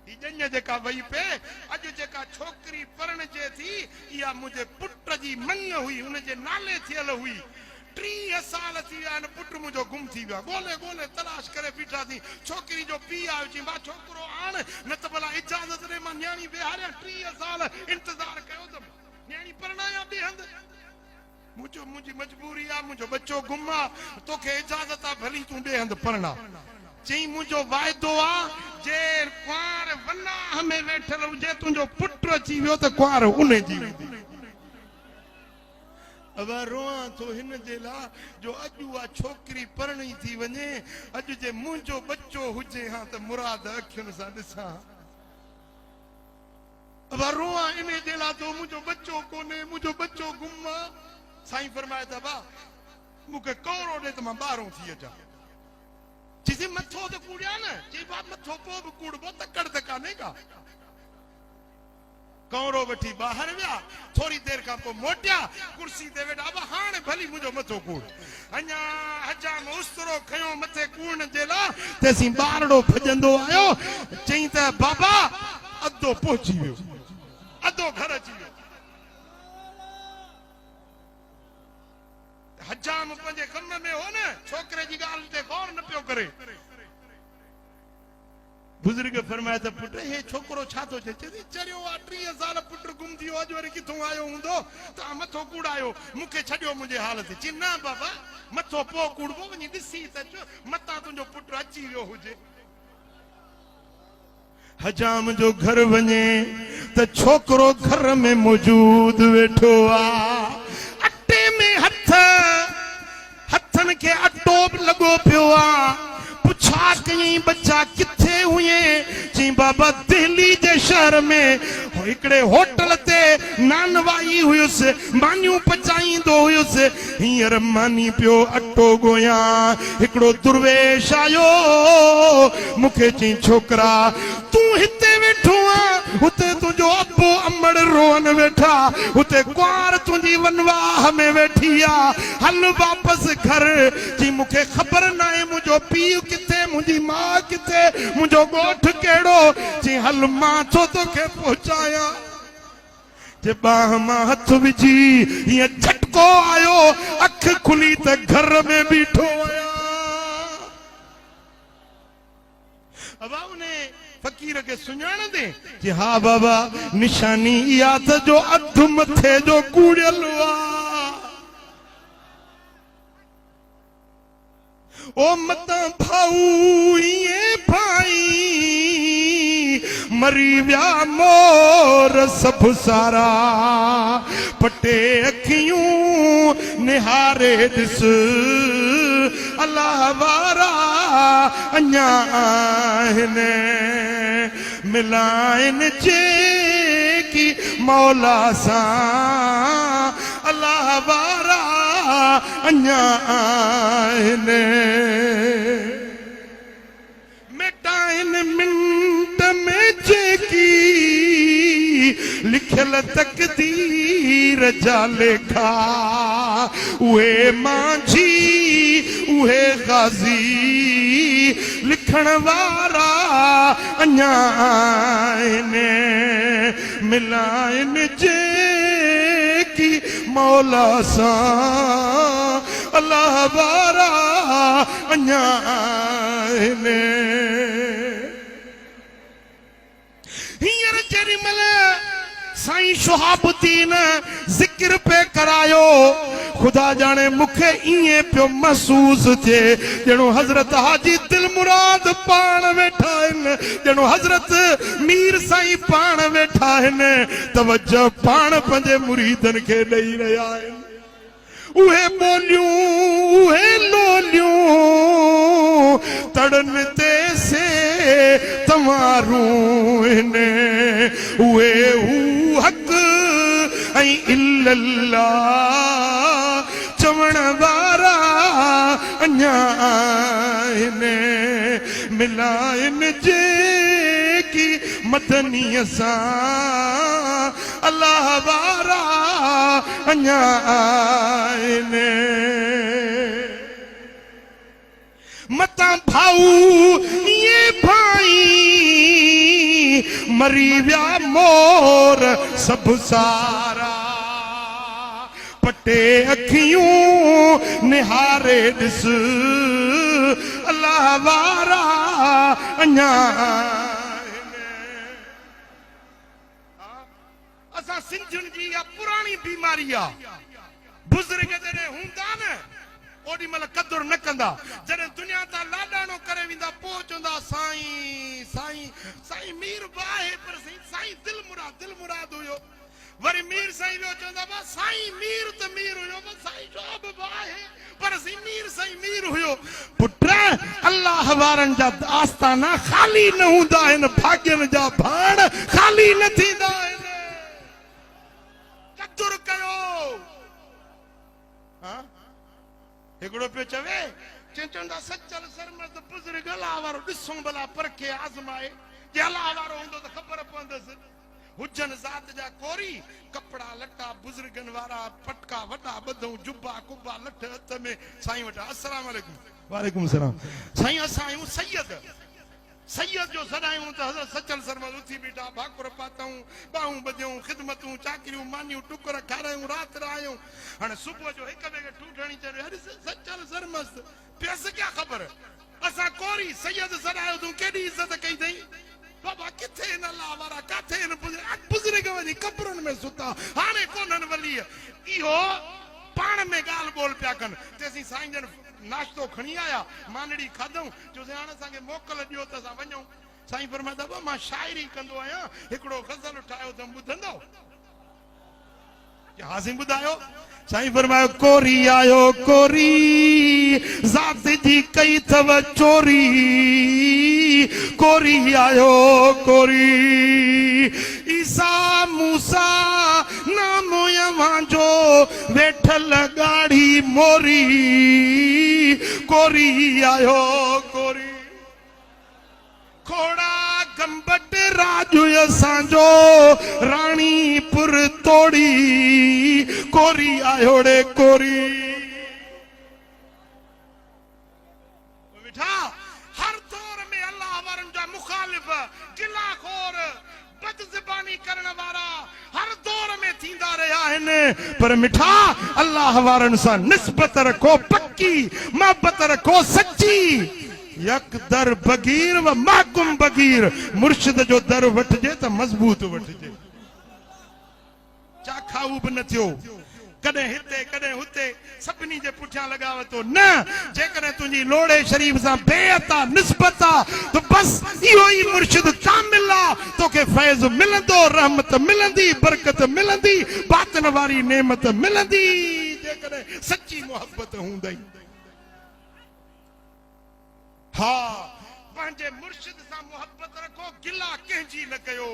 ही ॼञ जेका वई पे, अॼु जेका छोकिरी परणजे थी, इहा मुंहिंजे पुट जी मंग हुई, हुनजे नाले थियल हुई। 30 साल थी विया आहिनि, पुट मुंहिंजो गुम थी वियो, ॻोल्हे ॻोल्हे तलाश करे बीठा थी। छोकिरी जो पीउ आयो, चई मां छोकिरो आण, न त भला इजाज़त ॾे, मां न्याणी विहारियां। 30 साल इंतज़ार कयो त न्याणी परणाया ॿिए हंधि। मुंहिंजी मजबूरी आहे, मुंहिंजो बच्चो गुम आहे, तोखे इजाज़त आहे, भली तूं ॿिए हंधि परणा। चई मुंहिंजो वाइदो आहे, जे कुंवार वनाह में वेठल हुजे, तुंहिंजो पुट अची वियो त कुंवार उन जी वेंदी। अब रोआं थो हिन जे लाइ जो अॼु उहा छोकिरी परणी थी वञे, अॼु जे मुंहिंजो बच्चो हुजे हा त मुराद अखियुनि सां ॾिसां। अब रोआं इन जे लाइ तो मुंहिंजो बच्चो कोन्हे, मुंहिंजो बच्चो गुम आहे। साईं फरमाए त बा मूंखे कौरो ॾे त मां ॿाहिरों थी अचां। चई मथो त कूड़िया न, चई बा मथो पोइ बि कूड़बो, तकड़ त कान्हे का। कौरो वठी ॿाहिरि विया, थोरी देरि खां पोइ मोटिया, कुर्सी ते वेठा, अब हाणे भली मुंहिंजो मथो कूड़। अञा हजाम उस्तरो खयो मथे कूड़ण जे लाइ, तेसीं ॿारड़ो भॼंदो आयो। चई त बाबा अधो पहुची वियो, अधो घर अची वियो। हजाम पंहिंजे कम में हो न, छोकिरे जी ॻाल्हि ते गौर न पियो करे। बुजुर्ग फरमाए त पुट हे छोकिरो छा थो चए? चई चरियो आहे, 30 साल पुट गुम थी वियो, अॼु वरी किथां आयो हूंदो, तव्हां मथो कूड़ायो, मूंखे छॾियो मुंहिंजे हाल ते। चई न बाबा मथो पोइ कूड़बो, वञी ॾिसी त अचो, मतां तुंहिंजो पुट अची वियो हुजे। हजाम जो घर वञे त छोकिरो घर में मौजूद वेठो आहे, अटे में हथनि खे अटो बि लॻो पियो आहे। पुछा कई बच्चा किथे हुए? चई बाबा दिल्ली जे शहर में हिकिड़े होटल ते नानवाई हुयुसि, मानियूं पचाईंदो हुयुसि। हींअर मानी पियो अटो ॻोयां, हिकिड़ो दुर्वेश आयो, मूंखे चई छोकिरा तूं हिते वेठो आहे, हुते तुंहिंजो अबो अमड़ रोअन वेठा, हुते कुंवार तुंहिंजी वनवाह में वेठी आहे, हल वापसि घर। चई मूंखे ख़बर न आहे मुंहिंजो पीउ किथे, मुंहिंजी माउ किथे, मुंहिंजो ॻोठ कहिड़ो। चई हल मां थो तोखे पहुचायां। जे बाह मां हथ विझी हीअं झटको आयो, अख खुली त घर में बीठो आया। फ़कीर के सुञाण दे जी हाँ बाबा निशानी इहा त जो अध मथे जो कूड़ियल वा ओ मता भाऊ ये भाई मरी व्या मोर सब सारा पटे अखियूं निहारे दिस अल्लाह वारा अञा आहिनि मिलाइन जे की मौला सां अल्लाह वारा अञा आहिनि मिटाइन मिंट में जेकी लिखल तकदीर जा लेखा उहे मांझी उहे गाज़ी लिखण वारा अञा आहिनि मिलाइन जे की मौला सां अल्लाह वारा अञा आहिनि हींअर जेॾीमहिल साईं शहाबुद्दीन ज़िक्र पे करायो खुदा जाने मूंखे ईअं पियो महसूस थिए ॼणो हज़रत हाजी दिल मुराद पाण वेठा आहिनि ॼणो हज़रत मीर साईं पाण वेठा आहिनि तवजो पाण पंहिंजे मुरीदनि खे ॾेई रहिया आहिनि उहे ॿोलियूं उहे लोलियूं तड़न ते से तवारूं आहिनि उहे हक़ ऐं इल्लल्लाह चवण वारा अञा आहिनि मिलाइन जे की मदनीअ सां अल्लाह वारा अञा आहिनि मता भाऊ ये भाई मरी व्या मोर सब सारा पटे अखियूं निहारे दिस अल्लाह वारा अञा असां सिंधियुनि जी इहा पुराणी बीमारी आहे बुज़ुर्ग जॾहिं हूंदा न ओॾी महिल क़दुरु न कंदा जॾहिं दुनिया तां लाॾाणो करे वेंदा पोइ चवंदा साईं साईं साईं मीर बाहे पर साईं दिल मुराद हुयो वरी मीर साईं वियो चवंदा बा साईं मीर त मीर हुयो बा साईं जो बि बाहे पर साईं मीर हुयो पुट अल्लाह वारनि जा आस्ताना ख़ाली न हूंदा आहिनि भाग्यनि जा भाण ख़ाली न थींदा आहिनि क़दुरु कयो हा हिकिड़ो पियो चवे चवंदा सचल सरमर्द बुज़ुर्ग अलाह वारो ॾिसूं भला परखे आज़माए जे अलाह वारो हूंदो त ख़बर पवंदसि हुजन ज़ात जा कोरी कपड़ा लटा बुज़ुर्गनि वारा पटका वॾा ॿधूं जुब्बा कुब्बा लठ हथ में साईं वटि अस्सलाम वालेकुम वालेकुम सलाम साईं असां आहियूं सैयद जो सॾायूं त हज़रत सचल सरमद उथी बीठा भाकुर पातऊं ॿाहूं ॿधियूं ख़िदमतूं चाकरियूं मानियूं टुकर खारायूं राति रहियूं हाणे सुबुह जो हिक ॿिए खे टूटणी चयो अरे सचल सरमस्त पियसि क्या ख़बर असां कोरी सैयद सॾायो तूं केॾी इज़त कई अथई बाबा किथे न अल्लाह वारा काथे न बुज़ुर्ग वञी कब्रुनि में सुता हाणे कोन्हनि वली इहो पाण में ॻाल्हि ॿोल पिया कनि तेसीं साईं जन नाश्तो खणी आया मानड़ी खाधऊं चयोसीं हाणे असांखे मोकल ॾियो त असां वञूं साईं फरमाईंदा बाबा मां शाइरी कंदो आहियां हिकिड़ो गज़ल ठाहियो त ॿुधंदव हा साईं ॿुधायो साईं फरमायो कोरी आयो कोरी ज़ात जी कई अथव चोरी कोरी आयो कोरी ईसा मूसा नाम यवांजो वेठल गाड़ी मोरी कोरी आयो कोरी खोड़ा गंबट राजू असांजो राणीपुर तोड़ी कोरी आयो रे कोरी बेटा हर दौर में अल्लाह वारन जा मुखालिफ गिलाखोर बदज़बानी करण वारा हर दौर में थींदा रहिया आहिनि पर मिठा अल्लाह वारन सां निस्बत रखो पक्की मोहब्बत रखो सच्ची यक दर बगीर व महकुम बगीर मुर्शिद जो दर वठजे त मजबूत वठजे चाखाऊ बि न थियो कदे हिते कदे हुते सभिनी जे पुठियां लगावे तो न जेकॾहिं तुंहिंजी लोड़े शरीफ सां बेअता निस्बत आ तो बस इहो ई मुर्शिद कामिल आ तोखे फैज़ मिलंदो रहमत मिलंदी बरकत मिलंदी बातिन वारी नेमत मिलंदी जेकॾहिं सच्ची मोहब्बत हूंदई हा पंहिंजे मुर्शिद सां मोहब्बत रखो गिला कंहिंजी न कयो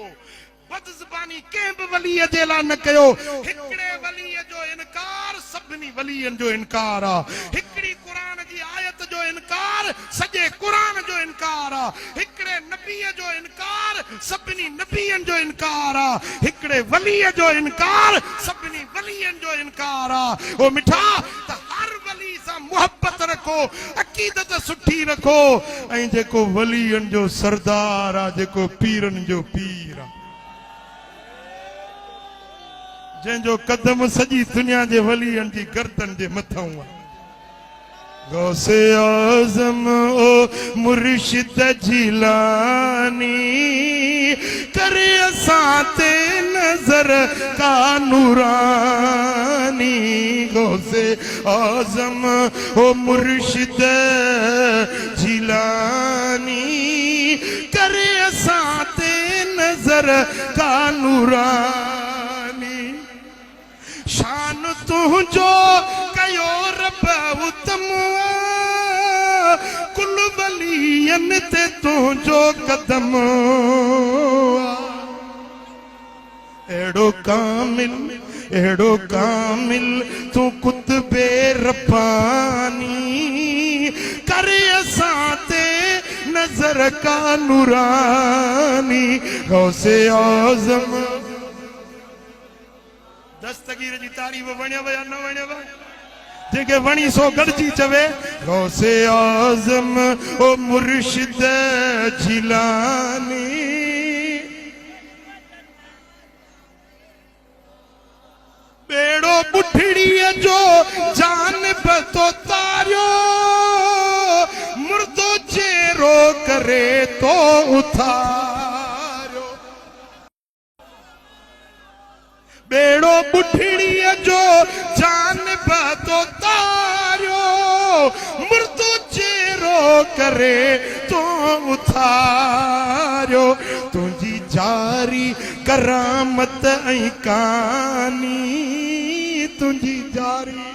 बदज़बानी कंहिं बि वलीअ जे लाइ न कयो हिकिड़े वलीअ जो इनकार सभिनी वलीअनि जो इनकार आ हिकिड़ी क़ुरान जी आयत जो इनकार सॼे क़ुरान जो इनकार आ हिकिड़े नबीअ जो इनकार सभिनी नबीअनि जो इनकार आ हिकिड़े वलीअ जो इनकार सभिनी वलीअनि जो इनकार आ ओ मिठा त हर वली सां मोहब्बत रखो अक़ीदत सुठी रखो ऐं जेको वलीअनि जो सरदार आ जेको पीरनि जो पीर आ जंहिंजो कदम सॼी दुनिया जे वलीअनि जी गर्दन जे मथां आहे गौसे आज़म ओ मुर्शिद जिलानी करे असां ते नज़र का नूरानी गौसे आज़म ओ मुर्शिद जिलानी करे असां ते नज़र का नूरानी शान तुझो कयो रब उत्तम कुल वलियन ते तुझो कदम एड़ो कामिल तू कुतबे रब्बानी करे असां ते नजर का नूरानी गौसे आज़म दस्तगीर जी तारीफ़ वणियव या न वणियव जेके वणी सो गॾिजी चवे गौसे आज़म ओ मुर्शिद जिलानी बेड़ो बुठड़ीअ जो जानिब तो तारियो मुर्दो चेरो करे तो उथारियो बेड़ो बुठड़ीअ जो जानिब तो तारियो मुर्दो चेरो करे तो उथारियो तुझी जारी करामत ऐं कानी तुझी जारी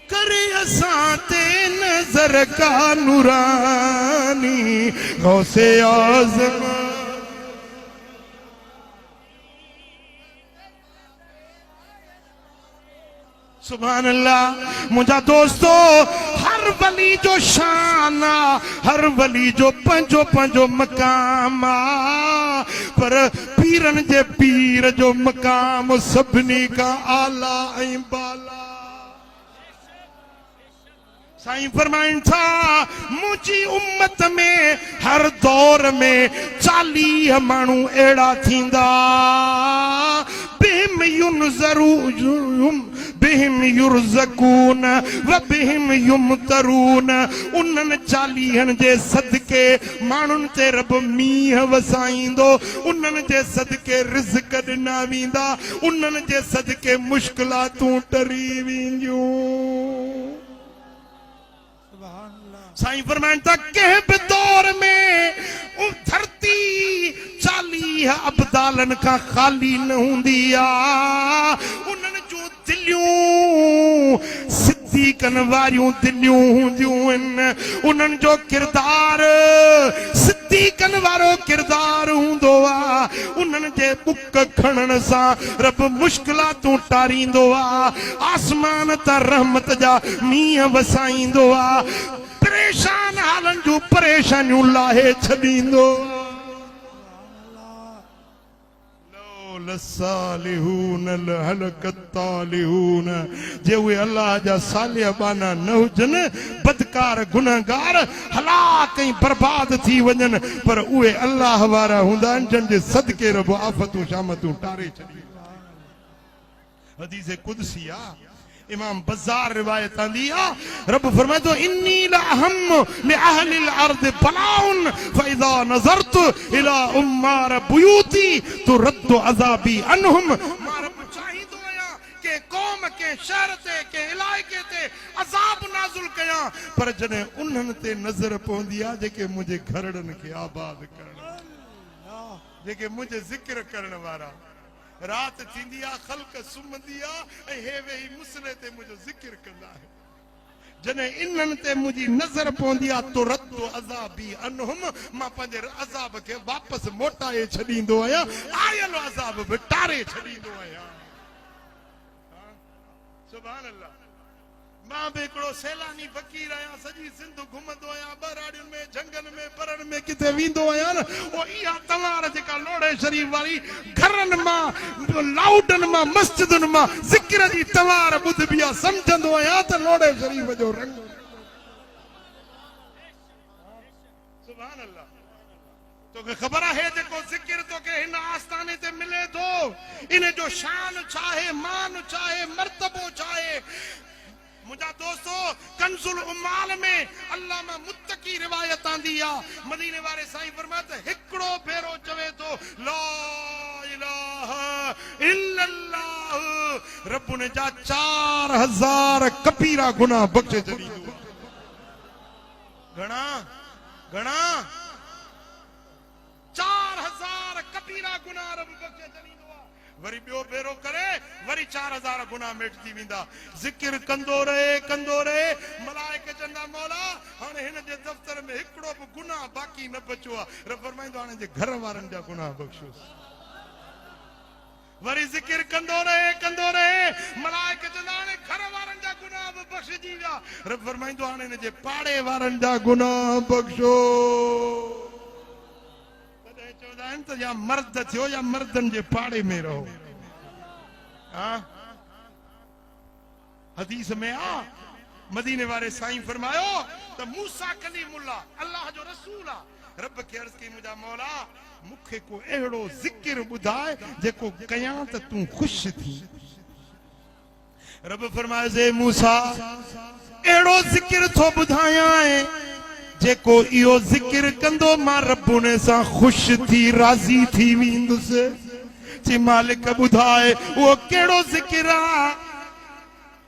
करे असां ते नज़र का नूरानी गौसे आज़म सुभान अल्लाह मुझा दोस्तो हर वली जो शान हर वली जो पंजो पंजो मकाम पर पीरन जे पीर जो मकाम सभिनी का आला ऐं बाला साईं फरमाइन था मुझी उम्मत में हर दौर में 40 माण्हू अहिड़ा थींदा बिहिम युरज़कून व बिहिम युमतरून उन्हनि 40 जे सदके माण्हुनि ते रब मींहं वसाईंदो उन्हनि जे सदके रिज़्क़ ॾिना वेंदा उन्हनि जे सदके मुश्किलातूं टरी वेंदियूं साईं फरमाइनि था कंहिं बि दौर में धरती 40 अब्दालनि खां ख़ाली न हूंदी आहे उन्हनि जूं दिलियूं सिद्दीक़नि वारियूं दिलियूं हूंदियूं आहिनि उन्हनि जो किरदार सिद्दीक़नि वारो किरदार हूंदो आहे उन्हनि जे बुक खणण सां रब मुश्किलातूं टारींदो आहे आसमान तां रहमत जा मींहं वसाईंदो आहे परेशान हालनि जूं परेशानियूं लाहे छॾींदो जे उहे अल्लाह जा सालिह बाना न हुजनि बदकार गुनहगार हलाक ऐं बर्बाद थी वञनि पर उहे अल्लाह वारा हूंदा आहिनि जंहिं जे सदके रब आफ़तूं शामतूं टारे छॾी हदीस कुदसी आहे इमाम बज़ार रिवायत आंदी आ रब फरमाए तो इन्नी लअहम लिअहलिल अर्द बलाउन फइज़ा नज़रतु इला उम्मार बुयूती तुरद्दु अज़ाबी अनहुम मां रब चाहींदो आहियां के कौम के शहर ते के इलाइके ते अज़ाब नाज़िल कयां पर जने उन्हनि ते नज़र पवंदी आ जेके मुंहिंजे घरड़नि खे आबाद करण जेके मुंहिंजे ज़िक्र करण वारा रात थींदी आ ख़ल्क़ सुम्हंदी आ ऐं हे वेही मुसले ते मुंहिंजो ज़िक्र कंदा आहिनि जने इन्हनि ते मुंहिंजी नज़र पवंदी आ तो रद्दु अज़ाबी अनहुम मां पंहिंजे अज़ाब खे वापसि मोटाए छॾींदो आहियां आयल अज़ाब बि टारे छॾींदो आहियां सुभान अल्लाह मां बि हिकिड़ो सैलानी फ़कीर आहियां सॼी सिंध घुमंदो आहियां ॿराड़ियुनि में झंगनि में परण में किथे वेंदो आहियां न ओ इहा तलवार जेका लोड़े शरीफ़ वारी घरनि मां लाउडनि मां मस्जिदुनि मां ज़िक्र जी तलवार ॿुधबी आहे सम्झंदो आहियां त लोड़े शरीफ़ जो रंग सुभान अल्लाह तोखे ख़बर आहे जेको ज़िक्र तोखे हिन आस्थाने ते मिले थो इन जो शान छा आहे मान छा आहे मर्तबो छा आहे मुझा दोस्तों कंजुल उम्माल में अल्लामा मुत्तकी रिवायत आंदी आ मदीने वाले साईं फरमाते हिकड़ो भेरो चवे तो ला इलाहा इल्लल्लाह रब ने जा 4000 कबीरा गुनाह बख्शे छॾींदो घणा घणा 4000 कबीरा गुनाह रब बख्शे छॾींदो वरी ॿियो भेरो करे वरी 4000 गुनाह मिटजी वेंदा ज़िक्र कंदो रहे मलाइके चवंदा मौला हाणे हिन जे दफ़्तर में हिकिड़ो बि गुनाह बाक़ी न बचियो आहे रब फरमाईंदो हाणे जे घर वारनि जा गुनाह बख़्शोसि वरी ज़िक्र कंदो रहे मलाइके चवंदा हाणे घर वारनि जा गुनाह बि बख़्शजी विया रब फरमाईंदो हाणे हिन जे पाड़े वारनि जा गुनाह बख़्शो तो या मर्द थियो या मर्दन जे पाड़े में रहो हदीस में आ मदीने वाले साईं फरमायो तो मूसा कलीमुल्लाह अल्लाह जो रसूल आ रब के अर्ज की मुझा मौला मुखे को एड़ो जिक्र बुधाए जेको कयां त तू खुश थी रब फरमाए जे मूसा एड़ो जिक्र थो बुधाया है जेको इहो ज़िक्र कंदो मां रब ने सां खुश थी राज़ी थी वेंदुसि ची मालिक ॿुधाए उहो कहिड़ो ज़िक्र आहे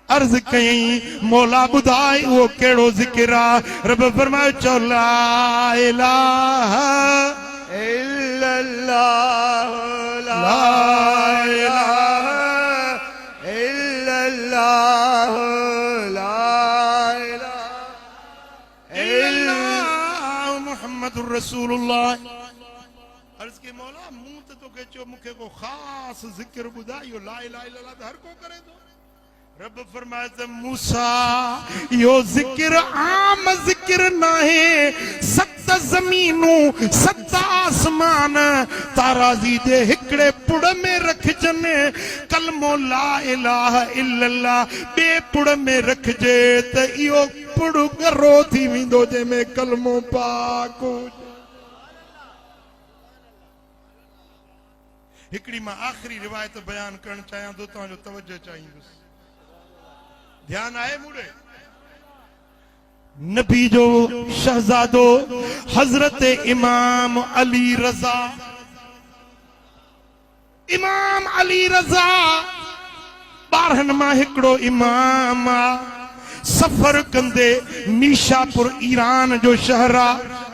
अर्ज़ कयई मौला ॿुधाए उहो कहिड़ो ज़िक्र आहे रब फरमायो चओ ला इलाहा इल्लल्लाह ला इलाहा इल्लल्लाह रसूलुल्लाह अर्ज के मौला मुंह तो के चो मुखे को खास जिक्र बुधायो ला इलाहा इल्लल्लाह हर को करे तो रब फरमाए त मूसा यो जिक्र आम जिक्र नाहे सत ज़मीनूं सत आसमान ताराज़ी दे हिकड़े पुड़ में रखजने कलमो ला इलाहा इल्लल्लाह बे पुड़ में रखजे त इहो पुड़ गरो थी वेंदो जंहिंमें कलमो पाक हिकड़ी मां आखिरी रिवायत बयान करण चाहियां थो तव्हांजो तवजो चाहींदुसि ध्यान आए मुड़े नबी जो शहजादो हजरत इमाम अली रज़ा बारहन मां हिकड़ो इमाम आ सफर कंदे नीशापुर ईरान जो शहर आ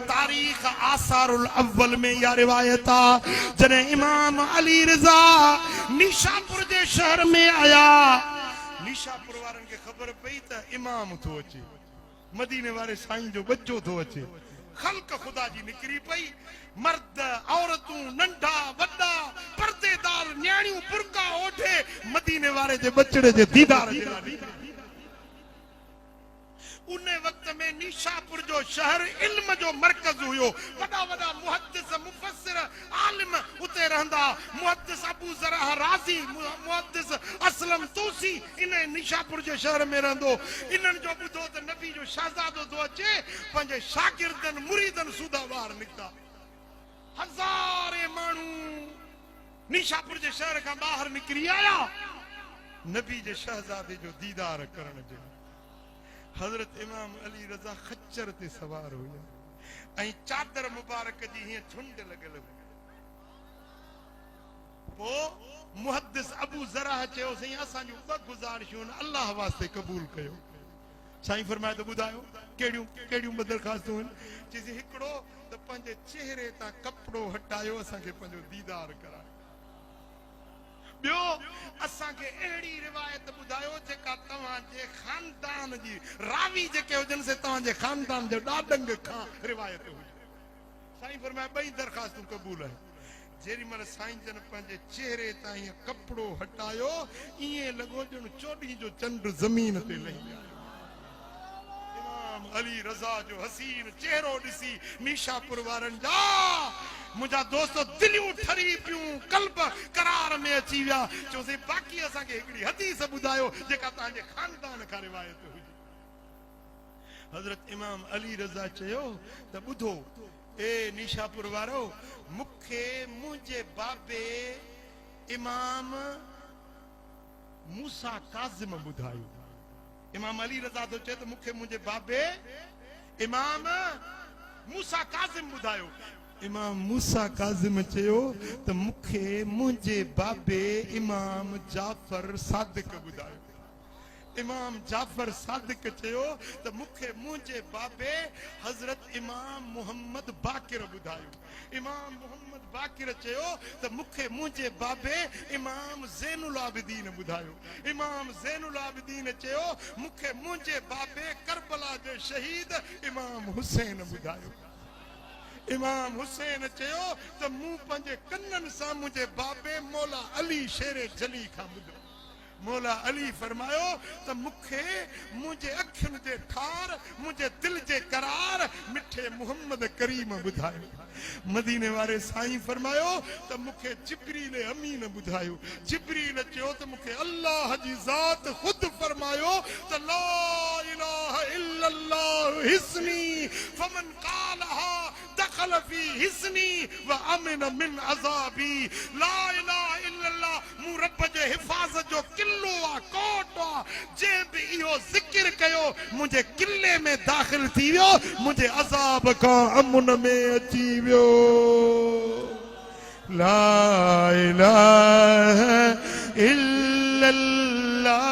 तारीख आसारुल अव्वल में या रिवायत आ जने इमाम अली रज़ा नीशापुर जे शहर में आया नीशापुर वारन के खबर पई त इमाम थो अचे मदीने वाले साईं जो बच्चो थो अचे खल्क खुदा जी निकरी पई मर्द औरतूं नंढा वड्डा पर्देदार न्याणियूं बुरका ओढ़े मदीने वाले जे बचड़े जे दीदार जे उन वक्त में नीशापुर जो शहर इल्म जो मरकज हुयो वडा वडा मुहद्दिस मुफस्सिर आलिम उते रहंदा मुहद्दिस अबू ज़रह राज़ी मुहद्दिस असलम तूसी इन नीशापुर जे शहर में रहंदो इन्हनि जो ॿुधो त नबी जो शहजादो थो अचे पंहिंजे शागिर्दनि मुरीदनि सूदा ॿार निकिता हज़ारे माण्हू नीशापुर जे शहर खां ॿाहिरि निकिरी आया नबी जे शहजादे जो दीदार करण जो हजरत इमाम अली रज़ा खच्चर ते सवार हुया ऐं चादर मुबारक जी हीअं झुंड लॻल हुई पोइ मुहद्दिस अबू ज़रा चयो साईं असां जूं ॿ गुज़ारिशूं अल्लाह वास्ते क़बूल कयो साईं फरमाए त ॿुधायो कहिड़ियूं कहिड़ियूं ॿ दरख़्वास्तूं आहिनि चइसि हिकिड़ो त पंहिंजे चेहरे तां कपिड़ो हटायो असांखे पंहिंजो दीदार करायो ॿियो असांखे अहिड़ी रिवायत ॿुधायो जेका तव्हांजे खानदान जी रावी जेके हुजनि से तव्हांजे खानदान जो ॾाॾंग खां रिवायत हुजे साईं फरमाए ॿई दरख़्वास्तूं क़बूल आहिनि जेॾी महिल साईं जन पंहिंजे चेहरे तां ईअं कपिड़ो हटायो ईअं लॻो ॼण चोॾहीं जो चंड ज़मीन ते लही आयो इमाम अली रज़ा जो हसीन चेहरो ॾिसी नीशापुर वारनि जा मुंहिंजा दोस्त दिलियूं ठरी पियूं कल्ब करार में अची विया चयोसीं बाक़ी असांखे हिकिड़ी हदीस ॿुधायो जेका तव्हांजे खानदान खां रिवायत हुजे हज़रत इमाम अली रज़ा चयो त ॿुधो ए नीशापुर वारो मूंखे मुंहिंजे बाबे इमाम मूसा काज़िम ॿुधायो इमाम अली रज़ा तो चए त मूंखे मुंहिंजे बाबे इमाम मूसा काज़िम ॿुधायो इमाम मूसा काज़िम चयो त मूंखे मुंहिंजे बाबे इमाम जाफर सादिक ॿुधायो इमाम जाफर सादिक चयो त मूंखे मुंहिंजे बाबे हज़रत इमाम मोहम्मद बाकिर ॿुधायो इमाम मोहम्मद बाकिर चयो त मूंखे मुंहिंजे बाबे इमाम ज़ैनुल आबिदीन ॿुधायो इमाम ज़ैनुल आबिदीन चयो मूंखे मुंहिंजे बाबे करबला जे शहीद इमाम हुसैन ॿुधायो इमाम हुसैन चयो त मूं पंहिंजे कन्ननि सां मुंहिंजे बाबे मौला अली शेरे जली खां ॿुधो मौला अली फरमायो त मूंखे मुंहिंजे अखियुनि जे ठार मुंहिंजे दिल जे करार मिठे मोहम्मद करीम ॿुधायो मदीने वारे साईं फरमायो त मूंखे जिब्रील अमीन ॿुधायो जिब्रील चयो त मूंखे अल्लाह जी ज़ात ख़ुदि फरमायो त ला इलाहा इल्लल्लाह हिस्नी फमन क़ालहा दखल फी हिस्नी व अमिन मिन अज़ाबी ला इलाहा इल्लल्लाह मूं रब जे हिफ़ाज़त जो किलो आ कोट आ जे बि इहो ज़िक्र कयो मुंहिंजे किले में दाख़िल थी वियो मुंहिंजे अज़ाब खां अमन में अची वियो ला इलाहा इल्लल्लाह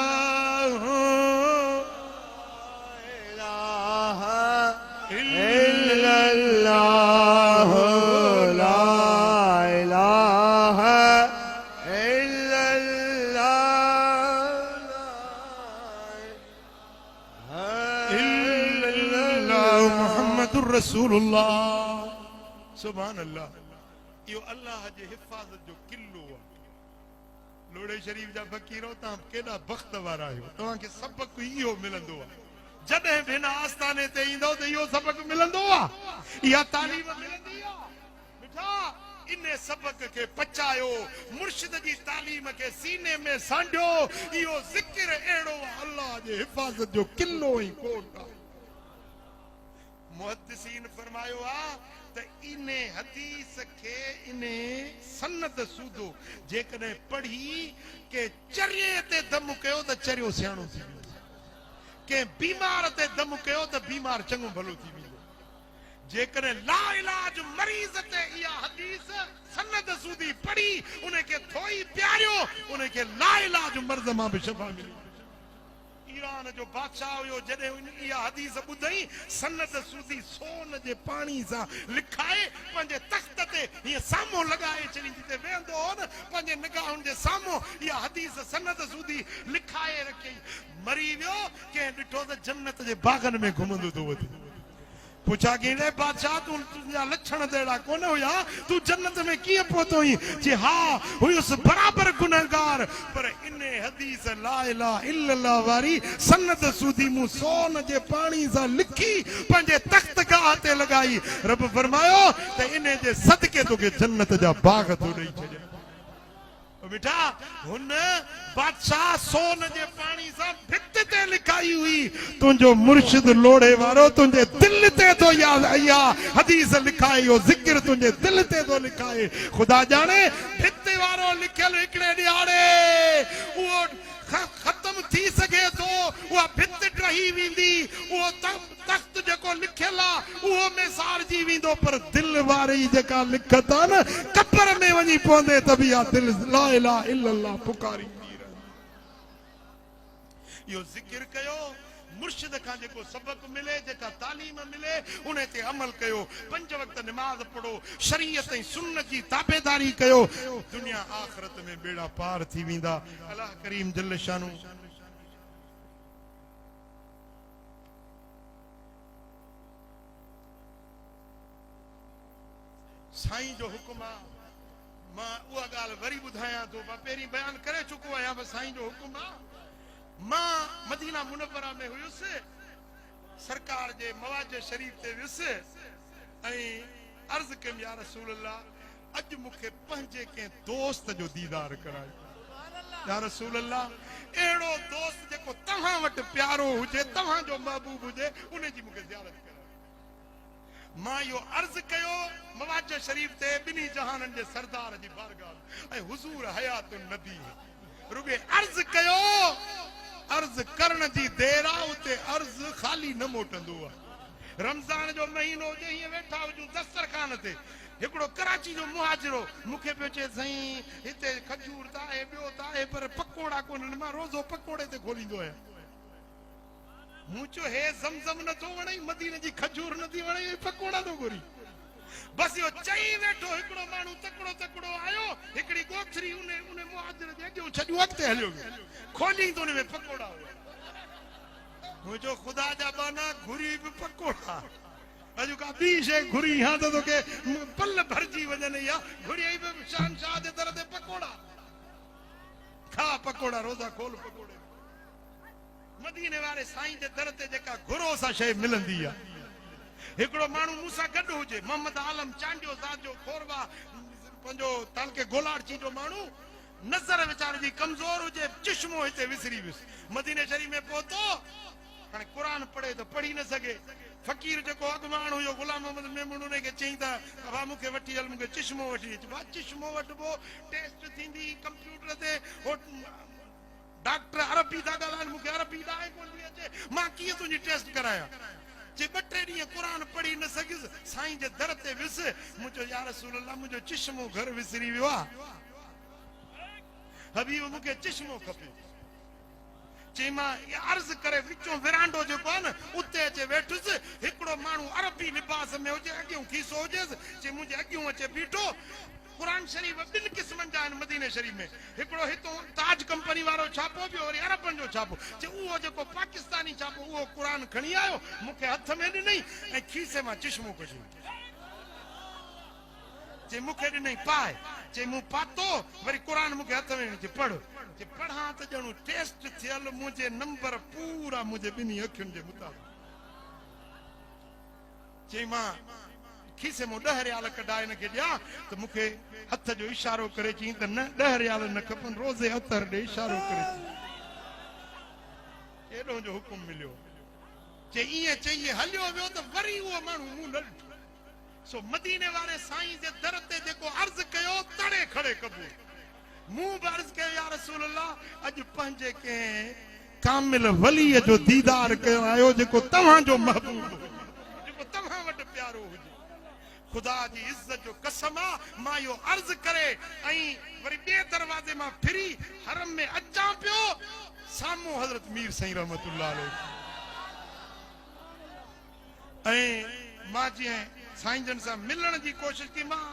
इल्लल्लाह ला इलाहा इल्लल्लाह मुहम्मदुर रसूलुल्लाह सुभान अल्लाह इहो अल्लाह जे हिफ़ाज़त जो किलो आहे लोड़े शरीफ जा फ़कीरो तव्हां केॾा बख़्त वारा आहियो तव्हांखे सबक़ इहो मिलंदो आहे जॾहिं बि हिन आस्थाने ते ईंदो त इहो सबक़ मिलंदो आहे इहा तालीम मिलंदी आहे मिठा इन सबक़ खे पचायो मुर्शिद जी तालीम खे सीने में सांढियो इहो ज़िक्र अहिड़ो अल्लाह जे हिफ़ाज़त जो किलो ई कोट आहे मुहद्दिसीन फरमायो आहे त इन हदीस खे इन सनद सूदो जेकॾहिं पढ़ी के चरिये ते दम कयो त चरियो सियाणो थी वियो के बीमार ते दम कयो त बीमार चङो भलो थी वेंदो जेकॾहिं ला इलाज मरीज़ ते इहा हदीस सनद सूदी पढ़ी उनखे थोई प्यारियो उनखे ला इलाज मर्ज़ मां बि शफ़ा मिली ईरान जो बादशाह हुयो जॾहिं इहा हदीस ॿुधई सनद सूदी सोन जे पाणी सां लिखाए पंहिंजे तख़्त ते हीअं साम्हूं लॻाए छॾी जिते वेहंदो हो न पंहिंजे निगाहुनि जे साम्हूं इहा हदीस सनद सूदी लिखाए रखी मरी वियो कंहिं ॾिठो त जन्नत जे बाग़नि में घुमंदो थो वञे पुछा कि रे बादशाह तुंहिंजा लक्षण तहिड़ा कोन हुया तूं जन्नत में कीअं पहुतो आहीं चए हा हुयुसि बराबर गुनहगार पर इन हदीस ला इलाहा इल्लल्लाह वारी सनद सूदी मूं सोन जे पाणी सां लिखी पंहिंजे तख़्त गाह ते लॻाई रब फरमायो त इन जे सदके तोखे जन्नत जा बाग़ थो ॾेई छॾे बेटा हुन बादशाह सोन जे पाणी सां भित ते लिखाई हुई तुंहिंजो मुर्शिद लोड़े वारो तुंहिंजे दिल ते थो इहा हदीस लिखाए इहो ज़िक्र तुंहिंजे दिल ते थो लिखाए ख़ुदा ॼाणे भित वारो लिखियल हिकिड़े ॾियारे उहो कही वेंदी वो तख्त जेको लिखियल आहे उहो में सारजी वेंदो पर दिल वारी जेका लिखत आहे न कब्र में वञी पवंदे त बि आ दिल ला इलाहा इल्लल्लाह पुकारी यो जिक्र कयो मुर्शिद खां जेको सबक मिले जेका तालीम मिले उन ते अमल कयो 5 वक्त नमाज पढ़ो शरीयत ऐं सुन्नत जी ताबेदारी कयो दुनिया आखिरत में बेड़ा पार थी वेंदा अल्लाह करीम जल्ल शानु साईं जो हुक्म आहे मां उहा ॻाल्हि वरी ॿुधायां थो मां पहिरीं बयान करे चुको आहियां बस साईं जो हुक्म आहे मां मदीना मुनव्वरा में हुयुसि सरकार जे मवाज शरीफ ते वियुसि ऐं अर्ज़ कयमि या रसूल अल्लाह अॼु मूंखे पंहिंजे कंहिं दोस्त जो दीदार करायो या रसूल अल्लाह अहिड़ो दोस्त जेको तव्हां वटि प्यारो हुजे तव्हां जो महबूब हुजे उन जी मूंखे ज़ियारत करायो मां इहो अर्ज़ कयो मवाज शरीफ ते ॿिन्ही जहाननि जे सरदार जी बारगाह ऐं हुज़ूर हयातुन नबी रुगे अर्ज़ कयो अर्ज करण जी देर आहे उते अर्ज खाली न मोटंदो आहे रमज़ान जो महीनो हुजे हीअं वेठा हुजूं दस्तरखान ते हिकिड़ो कराची जो मुहाजिरो मूंखे पियो चए साईं हिते खजूर त आहे ॿियो त आहे पर पकोड़ा कोन्हनि मां रोज़ो पकोड़े ते खोलींदो आहियां मूं चयो हे ज़मज़म नथो वणे मदीने जी खजूर नथी वणे पकोड़ा थो घुरी बस इहो चई वेठो हिकिड़ो माण्हू तकड़ो तकड़ो आयो हिकिड़ी गोथरी उन मुहाजिर जे अॻियां छॾियो अॻिते हलियो खोली त उन में पकोड़ा हुआ मुंहिंजो ख़ुदा जा बाना घुरी बि पकोड़ा अॼु का ॿी शइ घुरी हा त तोखे पल भरिजी वञनि या घुरी बि शहनशाह जे दर ते पकोड़ा खा पकोड़ा रोज़ा खोल पकोड़े मदीने वारे साईं जे दर ते जेका घुरो सां शइ मिलंदी आहे हिकिड़ो माण्हू मूंसां गॾु हुजे मोहम्मद आलम चांडियो ज़ात जो खोरवा पंहिंजो तालके गोलाड़ची जो माण्हू नज़र वीचारे जी कमज़ोर हुजे चश्मो हिते विसरी वियुसि मदीने शरीफ़ में पहुतो हाणे क़ुरान पढ़े त पढ़ी न सघे फ़कीर जेको अॻुवाण हुयो गुलाम मोहम्मद मेमून उन खे चई त बाबा मूंखे वठी हल मूंखे चश्मो वठी अच बा चश्मो वठिबो टेस्ट थींदी कंप्यूटर ते डॉक्टर अरबी था ॻाल्हाइनि मूंखे अरबी ॾाहे कोन थी अचे मां कीअं तुंहिंजी टेस्ट करायां जे 2-3 ॾींहं क़ुरान पढ़ी न सघियुसि साईं जे दर ते वियुसि मूं चयो या रसूल अल्लाह मुंहिंजो चश्मो घर विसरी वियो आहे हबीब मूंखे चश्मो खपे चई मां अर्ज़ करे विचों विरांडो जेको आहे न उते अचे वेठुसि हिकिड़ो माण्हू अरबी लिबास में हुजे अॻियों खीसो हुजेसि चई मुंहिंजे अॻियों अचे बीठो कुरान शरीफ़ 2 क़िस्मनि जा आहिनि मदीने शरीफ़ में हिकिड़ो हितो ताज कंपनी वारो छापो ॿियो वरी अरबनि जो छापो चई उहो जेको पाकिस्तानी छापो उहो क़ुरान खणी आयो मूंखे हथ में ॾिनई ऐं खीसे मां चश्मो कढी चई मूंखे ॾिनई पाए चई मूं पातो वरी क़ुरान मूंखे हथ में ॾिनई पढ़ चई पढ़ां त ॼणो टेस्ट थियल मुंहिंजे नंबर पूरा मुंहिंजे ॿिन्ही अखियुनि जे मुताबिक़ चई मां खीसे में 10 रियाल कढाए हिन खे ॾियां त मूंखे हथ जो इशारो करे चई त न 10 रियाल न खपनि रोज़े अतर ॾे इशारो करे एॾो जो हुकुम मिलियो चई ईअं चई हलियो वियो त वरी उहो माण्हू मूं न ॾिठो सो मदीने वारे साईं जे दर ते जेको अर्ज़ कयो तड़े खड़े क़बूल मूं बि अर्ज़ कयो या रसूल अल्लाह अॼु पंहिंजे कंहिं कामिल वलीअ जो दीदार कयो आयो जेको तव्हांजो महबूब जेको तव्हां वटि प्यारो हुजे खुदा जी इज्जत जो कसम आहे मां इहो अर्ज़ करे ऐं वरी ॿिए दरवाज़े मां फिरी हरम में अचां पियो साम्हूं हज़रत मीर साईं रहमतुल्लाह अलैह ऐं मां जीअं साईं जन सां मिलण जी कोशिश की मां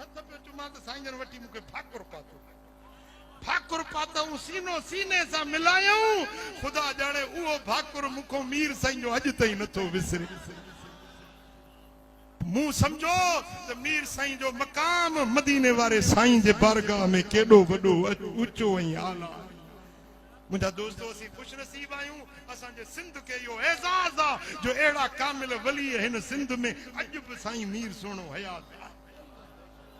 हथ पियो चुमां त साईं जन वठी मूंखे फाकुर पातऊं सीनो सीने सां मिलायूं ख़ुदा ॼाणे उहो भाकुर मूंखों मीर साईं जो अॼु ताईं नथो विसरे मूं समझो त मीर साईं जो मक़ाम मदीने वारे साईं जे बारगाह में केॾो वॾो ऊंचो ऐं आला मुंहिंजा दोस्तो असीं खुश नसीब आहियूं असांजे सिंध खे इहो एज़ाज़ आहे जो अहिड़ा कामिल वली हिन सिंध में अॼु बि साईं मीर सुहिणो हयात आहे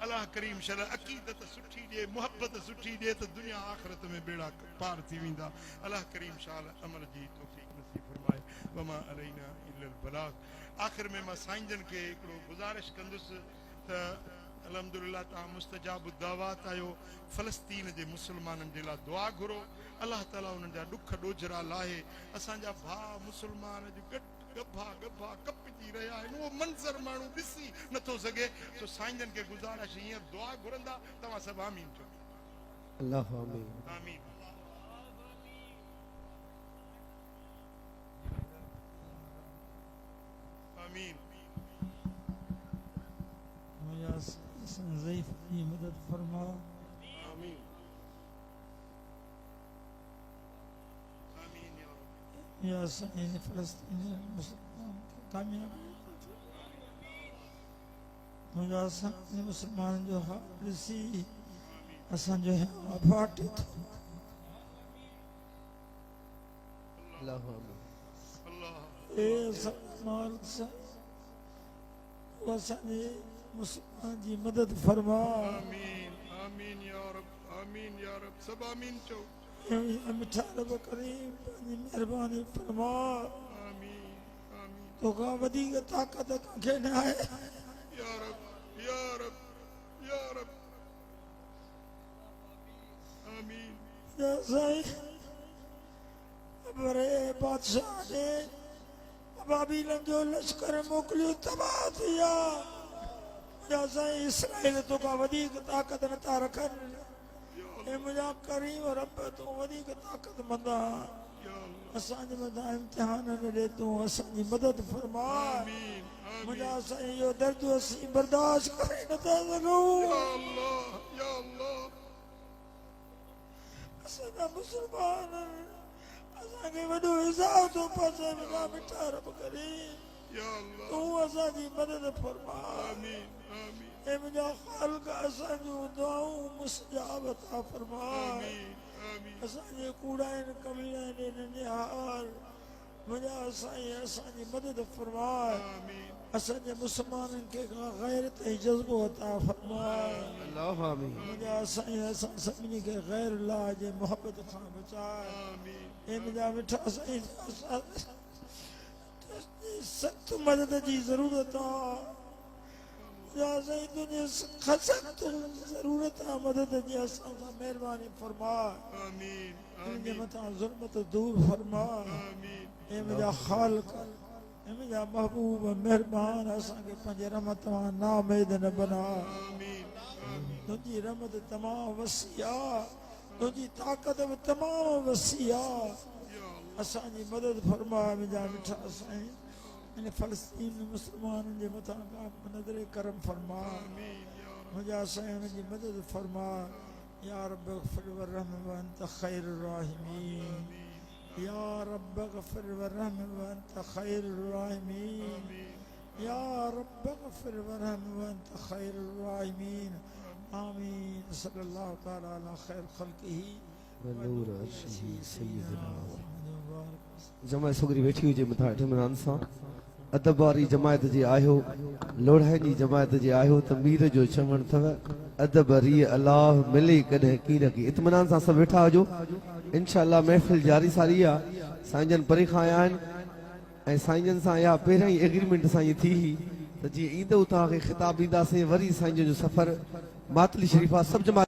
अल्लाह करीम शल अक़ीदत सुठी ॾिए मुहबत सुठी ॾिए त दुनिया आख़िरत में बेड़ा पार थी वेंदा अल्लाह करीम शाल अमल जी तौफ़ीक़ नसीब फरमाए वमा अलैना इल्लल बलाग आख़िर में मां साईं जन खे हिकिड़ो गुज़ारिश कंदुसि त अल्हम्दुलिल्लाह ता मुस्तजाब दावत आयो फलस्तीन जे मुसलमानन जे ला दुआ घुरो अल्लाह ताला उन जा दुख डोजरा लाहे असा जा भा मुसलमान जो गभा गभा कपजी रहा है वो मंजर मानू दिसी नथो सके तो साईंजन के गुजारिश ये दुआ घुरंदा तवा सब आमीन चो अल्लाह आमीन आमीन आमीन या ज़ईफ़ की मदद फरमा आमीन आमीन या रब या सईद फ़लस्तीन मुसलमान के कामयाबी मुझा सामने मुसलमान जो हारिसी असां जो है फाटे थो अल्लाह आमीन अल्लाह ए सब मालिक सा असांजे मुसलमान जी मदद फरमा आमीन आमीन या रब सब आमीन चो ए मिठा रब करीम पंहिंजी महिरबानी फरमा आमीन आमीन तोखां वधीक ताक़त कंहिंखे न आहे या रब या रब या रब आमीन या साईं बड़े बादशाह ने अबाबीलन जो लश्कर मोकिलियो तबाह थिया या साईं इसराइल तोखां वधीक ताक़त नथा रखनि ए मुंहिंजा करीम रब तूं वधीक ताक़तमंद आहीं या अल्लाह असांजे मथां इम्तिहान न ॾे तूं असांजी मदद फरमा आमीन मुंहिंजा साईं इहो दर्द असीं बर्दाश्त करे नथा सघूं या अल्लाह या अल्लाह असांजा मुसलमान असांखे वॾो हिसाब थो फसे मुंहिंजा मिठा रब करे या अल्लाह तूं असांजी मदद फरमा आमीन आमीन ए मुंहिंजा ख़ालिक असांजूं दुआऊं मुस्तजाब अता फरमा आमीन आमीन असांजे कूड़ा आहिनि कमीना आहिनि इन्हनि जा हाल मुंहिंजा साईं असांजी मदद फरमा आमीन असांजे मुसलमाननि खे गैरत ऐं जज़्बो अता फरमा अल्लाह आमीन मुंहिंजा साईं असां सभिनी खे गैर अल्लाह जे मोहबत खां बचाए आमीन ए मुंहिंजा मिठा साईं सख़्त मदद जी ज़रूरत आहे या साईं तुंहिंजे सख़्त ज़रूरत आहे मदद जी असां सां महिरबानी फरमा आमीन मुंहिंजे मथां ज़ुल्मत दूर फरमा आमीन ए मुंहिंजा ख़ालिक ए मुंहिंजा महबूब महिरबान असांखे पंहिंजे रहमत मां नाउमीद न बना आमीन तुंहिंजी रहमत तमामु वसी आहे तुंहिंजी ताक़त बि तमामु वसी आहे या अल्लाह असांजी मदद फरमा मुंहिंजा मिठा साईं इन फ़लस्तीन मुसलमाननि जे मथां नज़र करम फरमा आमीन या रब मुंहिंजा साईं हुनजी मदद फरमा या रब ग़फ़िर वरहम व अंत ख़ैरुर राहिमीन या रब ग़फ़िर वरहम व अंत ख़ैरुर राहिमीन या रब ग़फ़िर वरहम व अंत ख़ैरुर राहिमीन आमीन सल्लल्लाहु तआला अला खैर ख़ल्क़िही नूर अर्शी सय्यदना मुबारक जमात सुगरी वेठी हुजे मथा इत्मीनान सां अदब वारी जमायत जे आहियो लोढ़ाई जी जमायत जे आहियो त मीर जो चवण अथव अदब री अलाह मिले कॾहिं की न की इत्मीनान सां सभु वेठा हुजो इंशाअल्लाह महफ़िल जारी सारी आहे साईं जन परे खां आया आहिनि ऐं साईं जन सां इहा पहिरियों ई एग्रीमेंट सां इहा थी हुई त जीअं ईंदो तव्हांखे ख़िताब ॾींदासीं वरी साईं जन जो सफ़र मातली शरीफ़ा सभु जमात